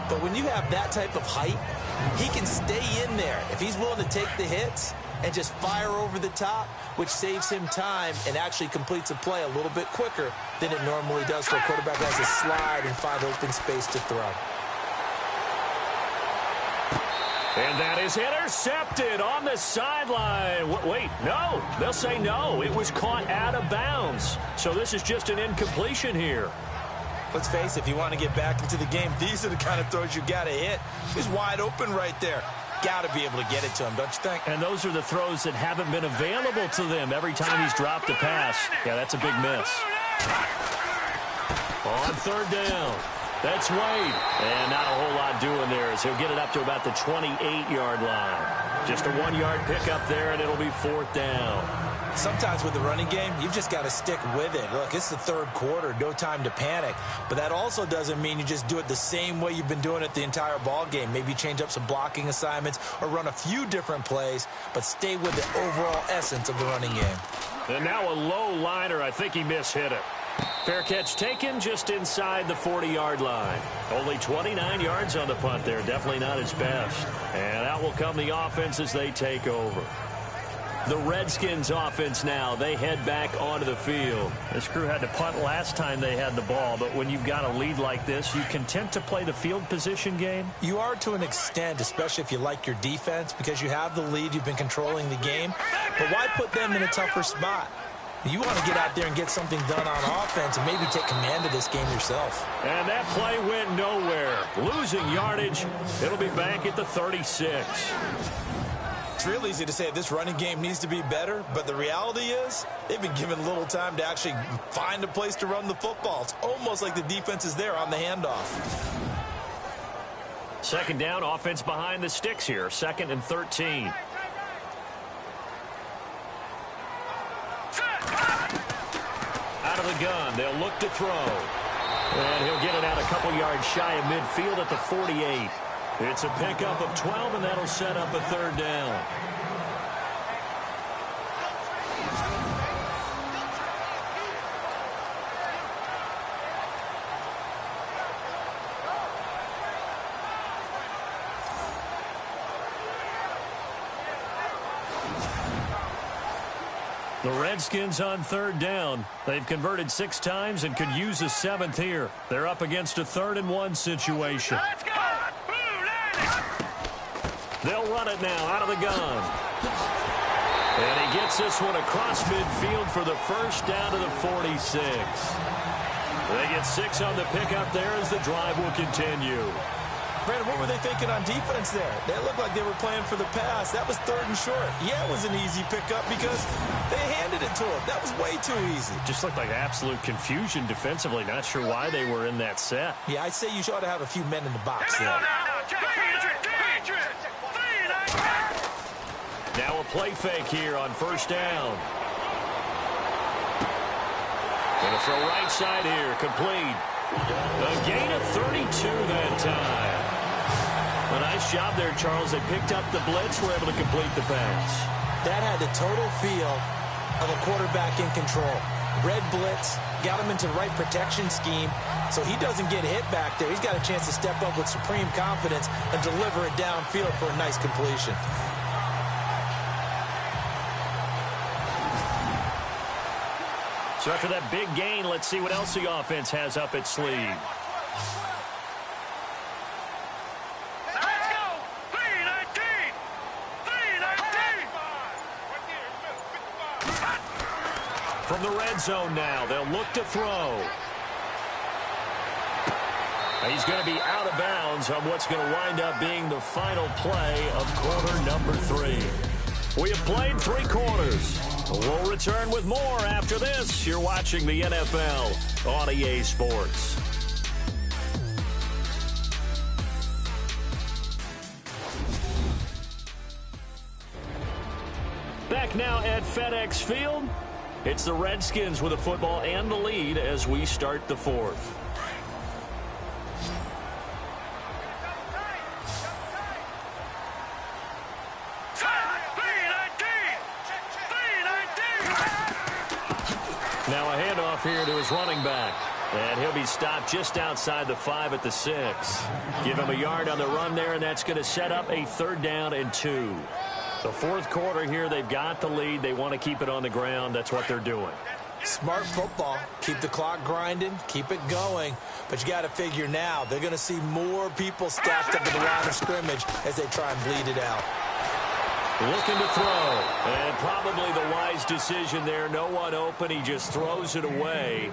But when you have that type of height, he can stay in there if he's willing to take the hits and just fire over the top, which saves him time and actually completes a play a little bit quicker than it normally does for a quarterback who has to slide and find open space to throw. And that is intercepted on the sideline. Wait, no. They'll say no. It was caught out of bounds. So this is just an incompletion here. Let's face it, if you want to get back into the game, these are the kind of throws you got to hit. He's wide open right there. Got to be able to get it to him, don't you think? And those are the throws that haven't been available to them every time he's dropped a pass. Yeah, that's a big miss. On third down. That's Wade. And not a whole lot doing there as he'll get it up to about the 28-yard line. Just a 1-yard pickup there, and it'll be 4th down. Sometimes with the running game, you've just got to stick with it. Look, it's the third quarter, no time to panic. But that also doesn't mean you just do it the same way you've been doing it the entire ball game. Maybe change up some blocking assignments or run a few different plays, but stay with the overall essence of the running game. And now a low liner. I think he mishit it. Fair catch taken just inside the 40-yard line. Only 29 yards on the punt there. Definitely not his best. And out will come the offense as they take over. The Redskins offense now. They head back onto the field. This crew had to punt last time they had the ball, but when you've got a lead like this, you content to play the field position game? You are to an extent, especially if you like your defense, because you have the lead, you've been controlling the game. But why put them in a tougher spot? You want to get out there and get something done on offense and maybe take command of this game yourself. And that play went nowhere. Losing yardage. It'll be back at the 36. It's real easy to say this running game needs to be better, but the reality is they've been given little time to actually find a place to run the football. It's almost like the defense is there on the handoff. 2nd down, offense behind the sticks here. 2nd and 13. Out of the gun, they'll look to throw. And he'll get it out a couple yards shy of midfield at the 48. It's a pickup of 12, and that'll set up a 3rd down. The Redskins on 3rd down. They've converted 6 times and could use a 7th here. They're up against a 3rd and 1 situation. Let's go! They'll run it now out of the gun. And he gets this one across midfield for the 1st down to the 46. They get 6 on the pickup there as the drive will continue. Brandon, what were they thinking on defense there? They looked like they were playing for the pass. That was 3rd and short. Yeah, it was an easy pickup because they handed it to him. That was way too easy. Just looked like absolute confusion defensively. Not sure why they were in that set. Yeah, I'd say you ought to have a few men in the box there. Now a play fake here on 1st down. Going to throw right side here, complete. A gain of 32 that time. A nice job there, Charles. They picked up the blitz, were able to complete the pass. That had the total feel of a quarterback in control. Red blitz, got him into the right protection scheme, so he doesn't get hit back there. He's got a chance to step up with supreme confidence and deliver it downfield for a nice completion. So after that big gain, let's see what else the offense has up its sleeve. Let's go! 319! 319! From the red zone now, they'll look to throw. He's going to be out of bounds on what's going to wind up being the final play of quarter number 3. We have played 3 quarters. We'll return with more after this. You're watching the NFL on EA Sports. Back now at FedEx Field. It's the Redskins with a football and the lead as we start the 4th. Now a handoff here to his running back. And he'll be stopped just outside the 5 at the 6. Give him a yard on the run there, and that's going to set up a 3rd down and 2. The 4th quarter here, they've got the lead. They want to keep it on the ground. That's what they're doing. Smart football. Keep the clock grinding. Keep it going. But you got to figure now, they're going to see more people stacked up in the line of scrimmage as they try and bleed it out. Looking to throw. And probably the wise decision there. No one open. He just throws it away.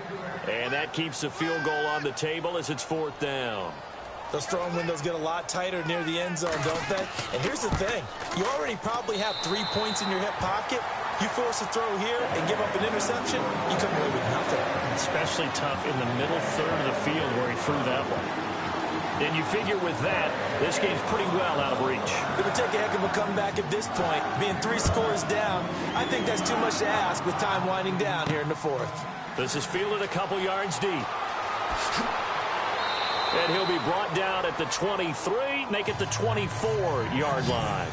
And that keeps the field goal on the table as it's 4th down. Those throwing windows get a lot tighter near the end zone, don't they? And here's the thing. You already probably have 3 points in your hip pocket. You force a throw here and give up an interception, you come away with nothing. Especially tough in the middle 3rd of the field where he threw that one. And you figure with that, this game's pretty well out of reach. It would take a heck of a comeback at this point. Being 3 scores down, I think that's too much to ask with time winding down here in the 4th. This is fielded a couple yards deep. And he'll be brought down at the 23, make it the 24-yard line.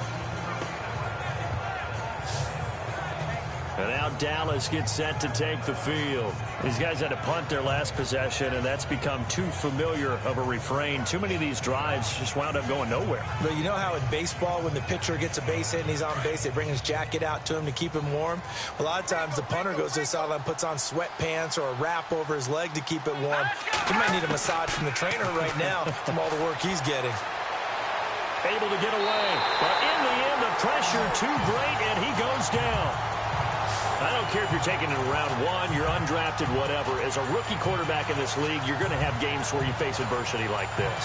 And now Dallas gets set to take the field. These guys had to punt their last possession, and that's become too familiar of a refrain. Too many of these drives just wound up going nowhere. But you know how in baseball, when the pitcher gets a base hit and he's on base, they bring his jacket out to him to keep him warm? A lot of times the punter goes to the sideline, puts on sweatpants or a wrap over his leg to keep it warm. He might need a massage from the trainer right now from all the work he's getting. Able to get away. But in the end, the pressure too great, and he goes down. I don't care if you're taking it in round 1, you're undrafted, whatever. As a rookie quarterback in this league, you're going to have games where you face adversity like this.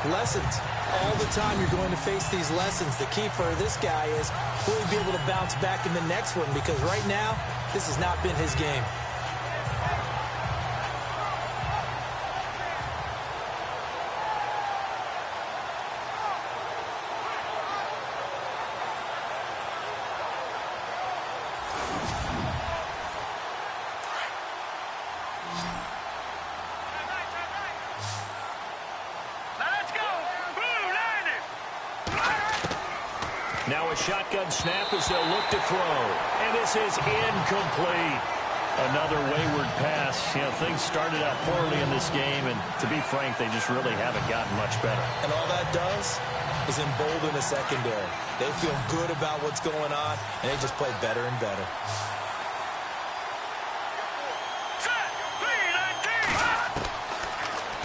Lessons. All the time you're going to face these lessons. The key for this guy is will he be able to bounce back in the next one? Because right now, this has not been his game. Now a shotgun snap as they'll look to throw. And this is incomplete. Another wayward pass. You know, things started out poorly in this game, and to be frank, they just really haven't gotten much better. And all that does is embolden the secondary. They feel good about what's going on, and they just play better and better.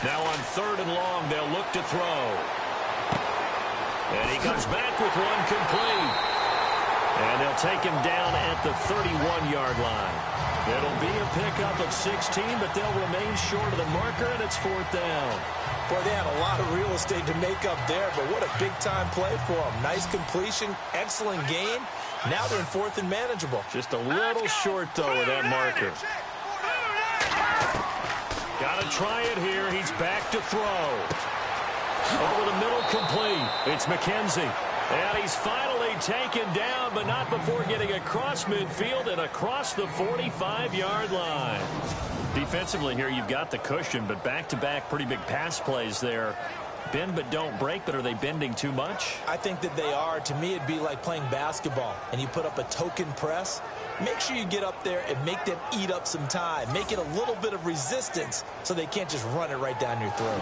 Now on 3rd and long, they'll look to throw. And he comes back with one complete. And they'll take him down at the 31-yard line. It'll be a pickup of 16, but they'll remain short of the marker, and it's 4th down. Boy, they had a lot of real estate to make up there, but what a big-time play for them. Nice completion, excellent gain. Now they're in 4th and manageable. Just a little short, though, with that marker. Got to try it here. He's back to throw. Over the middle, complete. It's McKenzie. And he's finally taken down, but not before getting across midfield and across the 45-yard line. Defensively here, you've got the cushion, but back-to-back pretty big pass plays there. Bend but don't break, but are they bending too much? I think that they are. To me, it'd be like playing basketball, and you put up a token press. Make sure you get up there and make them eat up some time. Make it a little bit of resistance so they can't just run it right down your throat.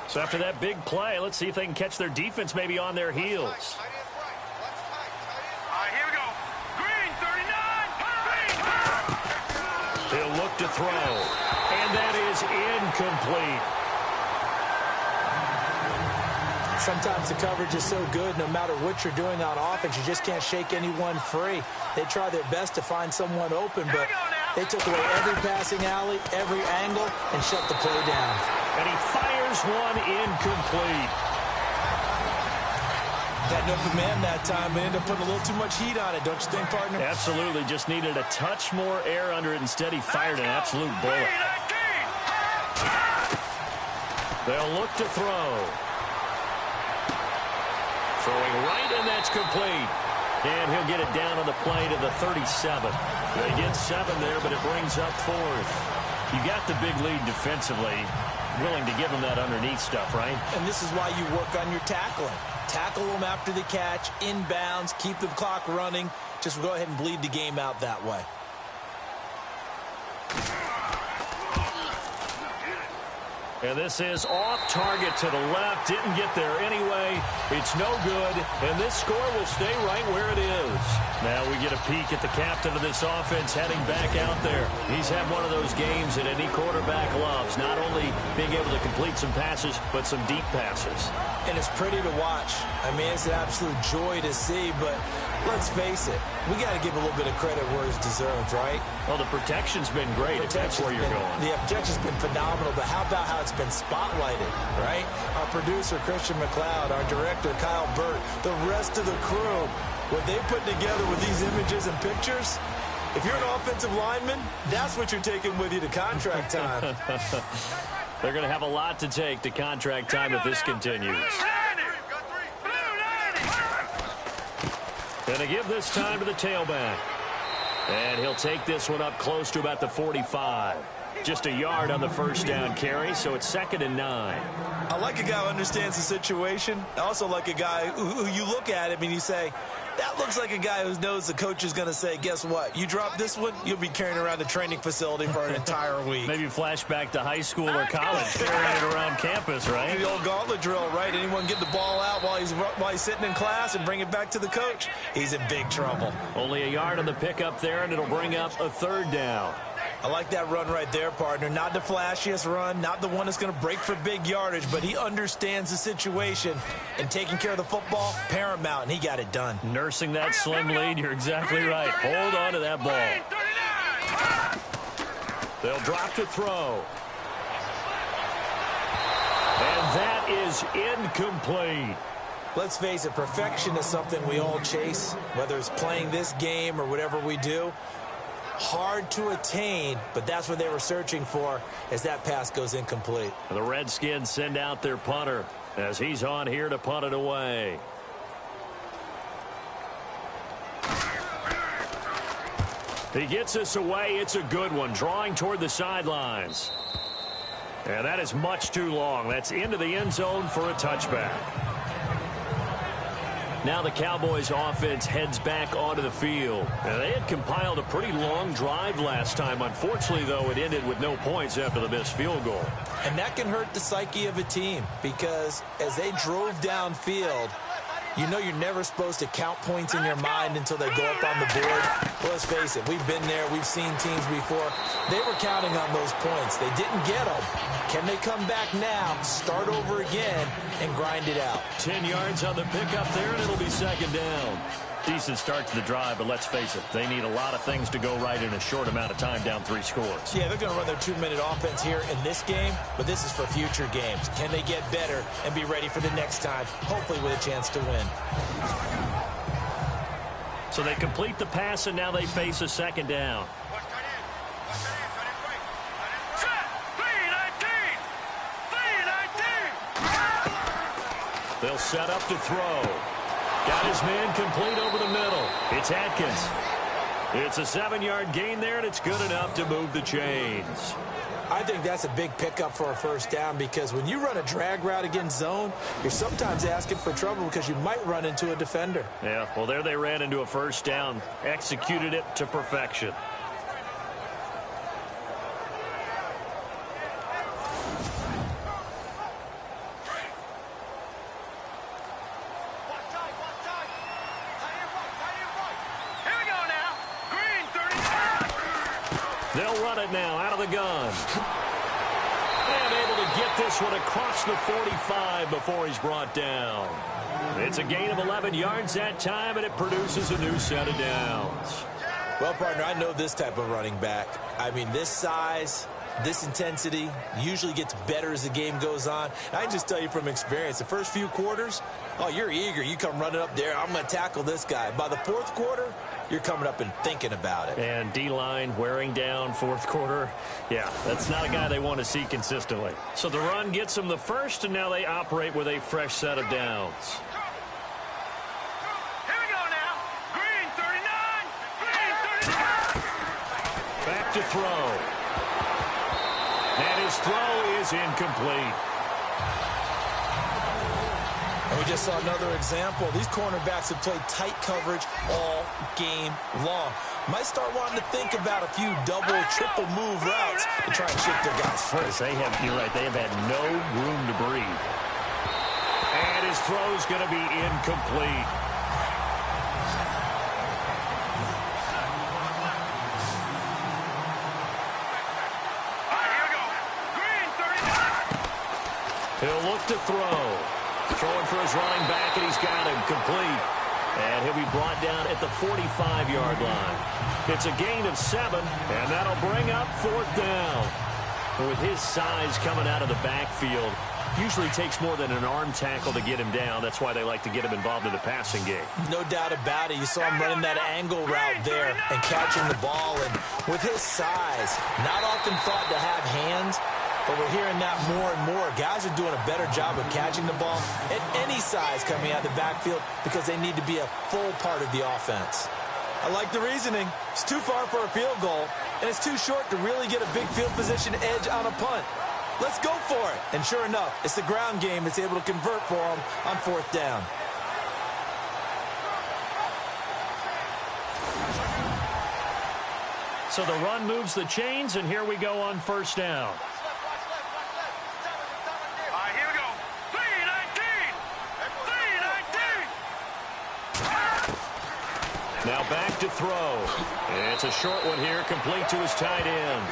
So after that big play, let's see if they can catch their defense maybe on their heels. All right, here we go. Green, 39. Green. He'll look to throw. And that is incomplete. Sometimes the coverage is so good, no matter what you're doing on offense, you just can't shake anyone free. They try their best to find someone open, but they took away every passing alley, every angle, and shut the play down. And he fires one incomplete. Had no command that time, but ended up putting a little too much heat on it, don't you think, partner? Absolutely. Just needed a touch more air under it. Instead, he fired an absolute bullet. They'll look to throw. Throwing right, and that's complete. And he'll get it down on the play to the 37. They get 7 there, but it brings up 4th. You got the big lead defensively. Willing to give him that underneath stuff, right? And this is why you work on your tackling. Tackle them after the catch, inbounds, keep the clock running. Just go ahead and bleed the game out that way. And this is off target to the left. Didn't get there anyway. It's no good. And this score will stay right where it is. Now we get a peek at the captain of this offense heading back out there. He's had one of those games that any quarterback loves. Not only being able to complete some passes, but some deep passes. And it's pretty to watch. I mean, it's an absolute joy to see, but let's face it, we got to give a little bit of credit where it's deserved, right? Well, the protection's been great, if that's where you're going. The protection's been phenomenal, but how about how it's been spotlighted, right? Our producer, Christian McLeod, our director, Kyle Burt, the rest of the crew, what they put together with these images and pictures, if you're an offensive lineman, that's what you're taking with you to contract time. They're going to have a lot to take to contract time if this continues. Going to give this time to the tailback. And he'll take this one up close to about the 45. Just a yard on the first down carry, so it's 2nd and 9. I like a guy who understands the situation. I also like a guy who you look at him and you say, that looks like a guy who knows the coach is going to say, guess what? You drop this one, you'll be carrying around the training facility for an entire week. Maybe flashback to high school or college, carrying it around campus, right? The old gauntlet drill, right? Anyone get the ball out while he's sitting in class and bring it back to the coach? He's in big trouble. Only a yard on the pickup there, and it'll bring up a 3rd down. I like that run right there, partner. Not the flashiest run, not the one that's going to break for big yardage, but he understands the situation, and taking care of the football, paramount, and he got it done. Nursing that slim lead, you're exactly right. Hold on to that ball. They'll drop to throw. And that is incomplete. Let's face it, perfection is something we all chase, whether it's playing this game or whatever we do. Hard to attain, but that's what they were searching for as that pass goes incomplete. The Redskins send out their punter as he's on here to punt it away. He gets us away. It's a good one, drawing toward the sidelines. And that is much too long. That's into the end zone for a touchback. Now the Cowboys offense heads back onto the field. Now, they had compiled a pretty long drive last time. Unfortunately, though, it ended with no points after the missed field goal. And that can hurt the psyche of a team because as they drove downfield, you know you're never supposed to count points in your mind until they go up on the board. Well, let's face it, we've been there. We've seen teams before. They were counting on those points. They didn't get them. Can they come back now, start over again, and grind it out? 10 yards on the pickup there, and it'll be 2nd down. Decent start to the drive, but let's face it, they need a lot of things to go right in a short amount of time down 3 scores. Yeah, they're going to run their 2-minute offense here in this game, but this is for future games. Can they get better and be ready for the next time, hopefully with a chance to win? So they complete the pass, and now they face a 2nd down. They'll set up to throw. Got his man complete over the middle. It's Atkins. It's a 7-yard gain there, and it's good enough to move the chains. I think that's a big pickup for a first down because when you run a drag route against zone, you're sometimes asking for trouble because you might run into a defender. Yeah, well, there they ran into a first down, executed it to perfection. They'll run it now out of the gun. And able to get this one across the 45 before he's brought down. It's a gain of 11 yards that time, and it produces a new set of downs. Well, partner, I know this type of running back. I mean, this size, This intensity usually gets better as the game goes on. And I can just tell you from experience, the first few quarters, oh, you're eager. You come running up there, I'm going to tackle this guy. By the fourth quarter, you're coming up and thinking about it. And D-line wearing down fourth quarter. Yeah, that's not a guy they want to see consistently. So the run gets them the first, and now they operate with a fresh set of downs. Here we go now. Green 39. Green 39. Back to throw. And his throw is incomplete. And we just saw another example. These cornerbacks have played tight coverage all game long. Might start wanting to think about a few double, triple move routes to try and shift their guys first. You're right, they have had no room to breathe. And his throw's going to be incomplete. Here we go. Green 39. He'll look to throw. Throwing for his running back, and he's got him complete. And he'll be brought down at the 45-yard line. It's a gain of 7, and that'll bring up 4th down. But with his size coming out of the backfield, usually takes more than an arm tackle to get him down. That's why they like to get him involved in the passing game. No doubt about it. You saw him running that angle route there and catching the ball. And with his size, not often thought to have hands, but we're hearing that more and more. Guys are doing a better job of catching the ball at any size coming out of the backfield because they need to be a full part of the offense. I like the reasoning. It's too far for a field goal, and it's too short to really get a big field position edge on a punt. Let's go for it. And sure enough, it's the ground game that's able to convert for them on 4th down. So the run moves the chains, and here we go on 1st down. Here we go. 319. 319. Now back to throw. It's a short one here, complete to his tight end.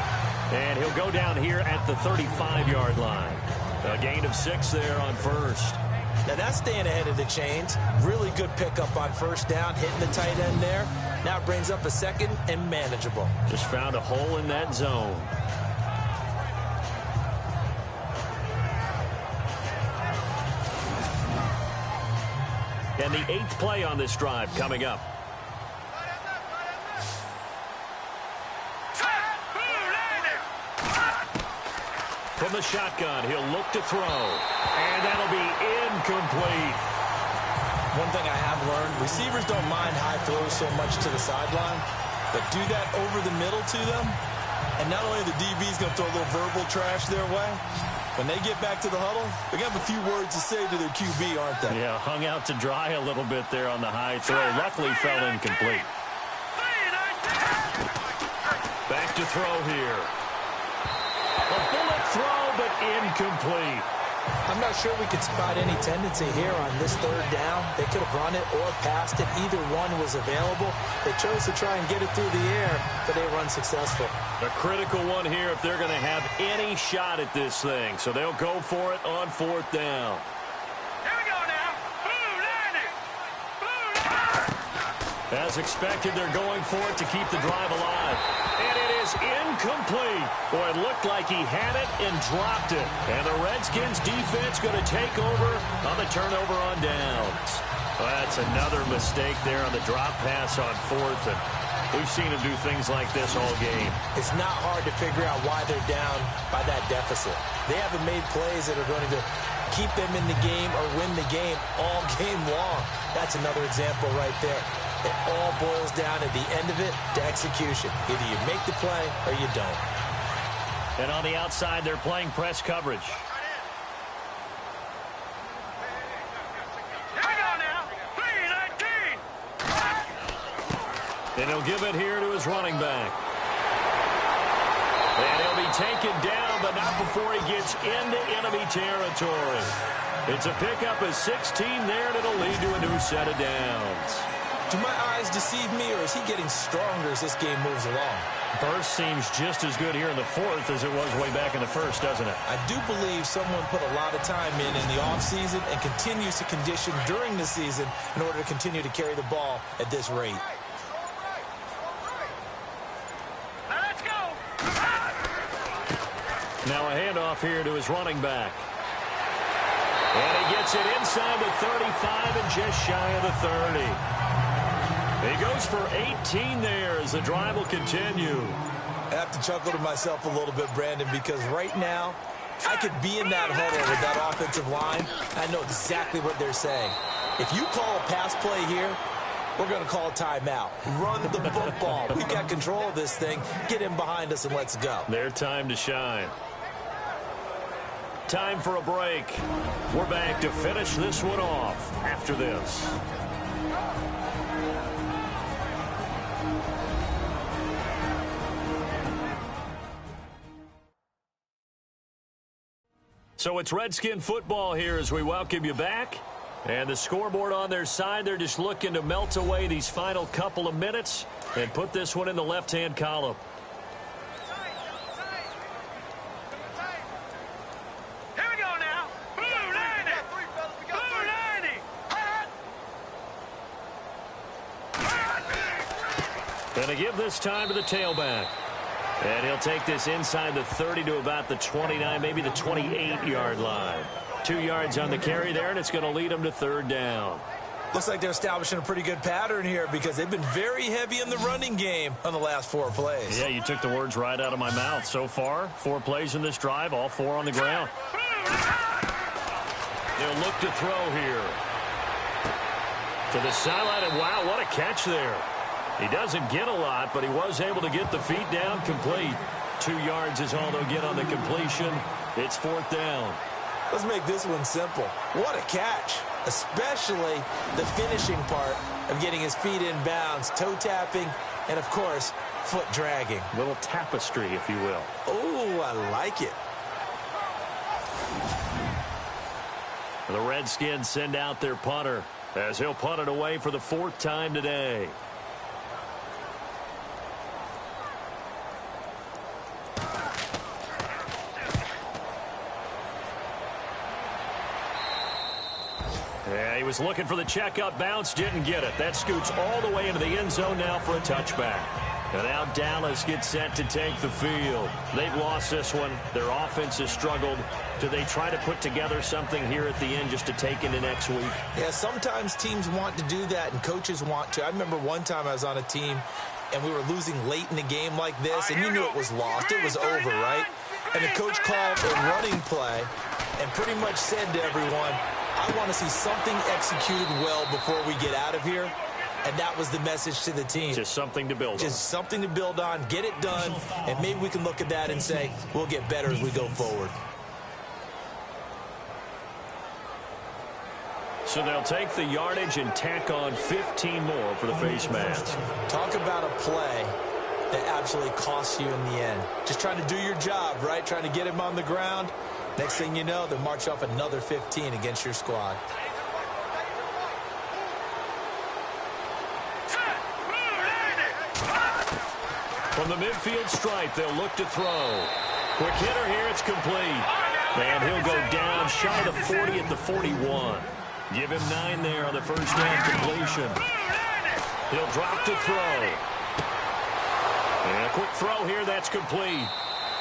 And he'll go down here at the 35-yard line. A gain of 6 there on 1st. Now that's staying ahead of the chains. Really good pickup on 1st down, hitting the tight end there. Now it brings up a 2nd and manageable. Just found a hole in that zone. And the 8th play on this drive coming up. From the shotgun, he'll look to throw. And that'll be incomplete. One thing I have learned, receivers don't mind high throws so much to the sideline, but do that over the middle to them, and not only the DB's going to throw a little verbal trash their way, when they get back to the huddle, they're going to have a few words to say to their QB, aren't they? Yeah, hung out to dry a little bit there on the high throw. Luckily fell incomplete. Back to throw here. A bullet throw, but incomplete. I'm not sure we could spot any tendency here on this 3rd down. They could have run it or passed it. Either one was available. They chose to try and get it through the air, but they were unsuccessful. A critical one here if they're going to have any shot at this thing. So they'll go for it on 4th down. Here we go now. Blue 90. As expected, they're going for it to keep the drive alive. And it is incomplete. Boy, it looked like he had it and dropped it. And the Redskins defense going to take over on the turnover on downs. Well, that's another mistake there on the drop pass on 4th. And we've seen him do things like this all game. It's not hard to figure out why they're down by that deficit. They haven't made plays that are going to keep them in the game or win the game all game long. That's another example right there. It all boils down at the end of it to execution. Either you make the play or you don't. And on the outside, they're playing press coverage. Here we go now. 319. And he'll give it here to his running back. And he'll be taken down, but not before he gets into enemy territory. It's a pickup of 16 there, and it'll lead to a new set of downs. Do my eyes deceive me, or is he getting stronger as this game moves along? Burst seems just as good here in the 4th as it was way back in the 1st, doesn't it? I do believe someone put a lot of time in the offseason and continues to condition during the season in order to continue to carry the ball at this rate. Now let's go. Now a handoff here to his running back. And he gets it inside the 35 and just shy of the 30. He goes for 18 there as the drive will continue. I have to chuckle to myself a little bit, Brandon, because right now I could be in that huddle with that offensive line. I know exactly what they're saying. If you call a pass play here, we're going to call a timeout. Run the football. We've got control of this thing. Get in behind us and let's go. Their time to shine. Time for a break. We're back to finish this one off after this. So it's Redskin football here as we welcome you back. And the scoreboard on their side, they're just looking to melt away these final couple of minutes and put this one in the left-hand column. Here we go now. Blue 90. Blue 90. Going to give this time to the tailback. And he'll take this inside the 30 to about the 29, maybe the 28-yard line. 2 yards on the carry there, and it's going to lead them to third down. Looks like they're establishing a pretty good pattern here because they've been very heavy in the running game on the last 4 plays. Yeah, you took the words right out of my mouth. So far, 4 plays in this drive, all 4 on the ground. They'll look to throw here. To the sideline, and wow, what a catch there. He doesn't get a lot, but he was able to get the feet down complete. 2 yards is all they'll get on the completion. It's fourth down. Let's make this one simple. What a catch, especially the finishing part of getting his feet in bounds, toe tapping, and, of course, foot dragging. Little tapestry, if you will. Oh, I like it. The Redskins send out their punter as he'll punt it away for the 4th time today. Yeah, he was looking for the checkup bounce, didn't get it. That scoots all the way into the end zone now for a touchback. And now Dallas gets set to take the field. They've lost this one. Their offense has struggled. Do they try to put together something here at the end just to take into next week? Yeah, sometimes teams want to do that and coaches want to. I remember one time I was on a team and we were losing late in the game like this, and you knew it was lost. It was over, right? And the coach called a running play and pretty much said to everyone, I want to see something executed well before we get out of here. And that was the message to the team. Just something to build on. Just something to build on, get it done, and maybe we can look at that and say, we'll get better as we go forward. So they'll take the yardage and tack on 15 more for the face mask. Talk about a play that absolutely costs you in the end. Just trying to do your job, right? Trying to get him on the ground. Next thing you know, they'll march off another 15 against your squad. From the midfield stripe, they'll look to throw. Quick hitter here, it's complete. And he'll go down shy of the 40 at the 41. Give him 9 there on the first down completion. He'll drop to throw. And a quick throw here, that's complete.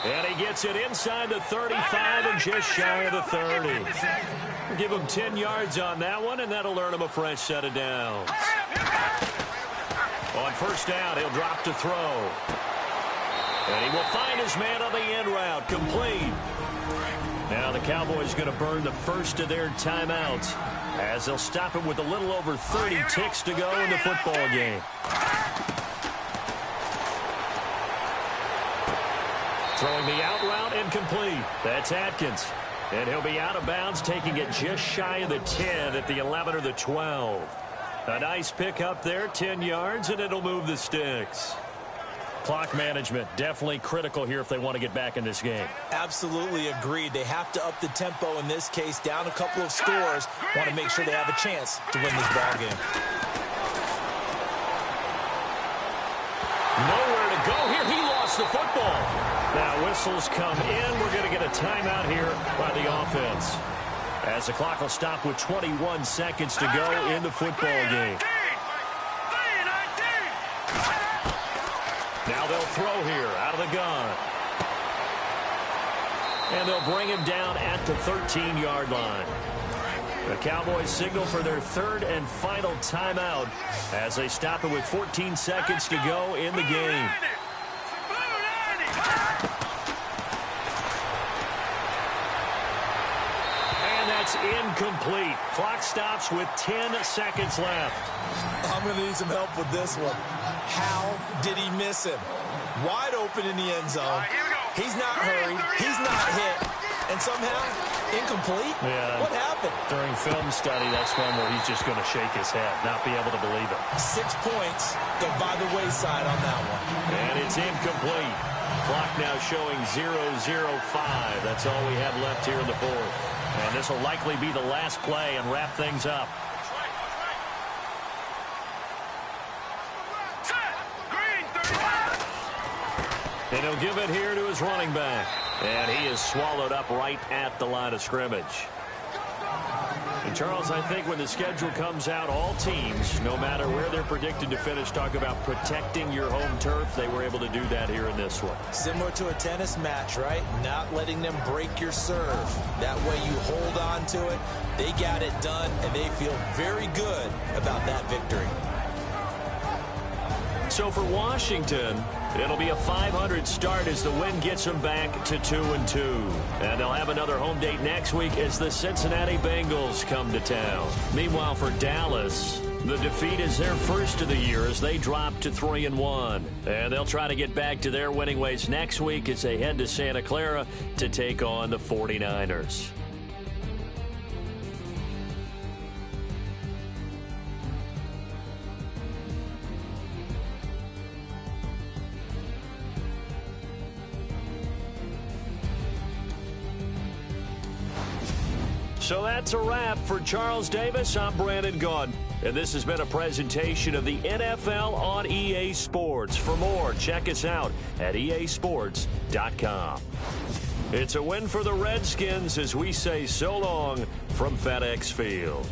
And he gets it inside the 35 and just shy of the 30. Give him 10 yards on that one, and that'll earn him a fresh set of downs. On first down, he'll drop to throw. And he will find his man on the end route, complete. Now the Cowboys going to burn the first of their timeouts as they'll stop him with a little over 30 ticks to go in the football game. Throwing the out route incomplete. That's Atkins. And he'll be out of bounds, taking it just shy of the 10 at the 11 or the 12. A nice pick up there, 10 yards, and it'll move the sticks. Clock management, definitely critical here if they want to get back in this game. Absolutely agreed. They have to up the tempo in this case, down a couple of scores. Want to make sure they have a chance to win this ball game. Nowhere to go here. He lost the football. Now whistles come in. We're going to get a timeout here by the offense, as the clock will stop with 21 seconds to go in the football game. Now they'll throw here out of the gun. And they'll bring him down at the 13-yard line. The Cowboys signal for their third and final timeout as they stop it with 14 seconds to go in the game. And that's incomplete. Clock stops with 10 seconds left. I'm going to need some help with this one. How did he miss him? Wide open in the end zone. He's not hurried. He's not hit. And somehow, incomplete? Yeah. What happened? During film study, that's one where he's just going to shake his head, not be able to believe it. 6 points go by the wayside on that one. And it's incomplete. Clock now showing 0:05. That's all we have left here in the fourth. And this will likely be the last play and wrap things up. And he'll give it here to his running back. And he is swallowed up right at the line of scrimmage. And Charles, I think when the schedule comes out, all teams, no matter where they're predicted to finish, talk about protecting your home turf. They were able to do that here in this one. Similar to a tennis match, right? Not letting them break your serve. That way you hold on to it. They got it done, and they feel very good about that victory. So for Washington, it'll be a 500 start as the win gets them back to 2-2. And they'll have another home date next week as the Cincinnati Bengals come to town. Meanwhile, for Dallas, the defeat is their first of the year as they drop to 3-1. And they'll try to get back to their winning ways next week as they head to Santa Clara to take on the 49ers. So that's a wrap. For Charles Davis, I'm Brandon Gaudin. And this has been a presentation of the NFL on EA Sports. For more, check us out at easports.com. It's a win for the Redskins as we say so long from FedEx Field.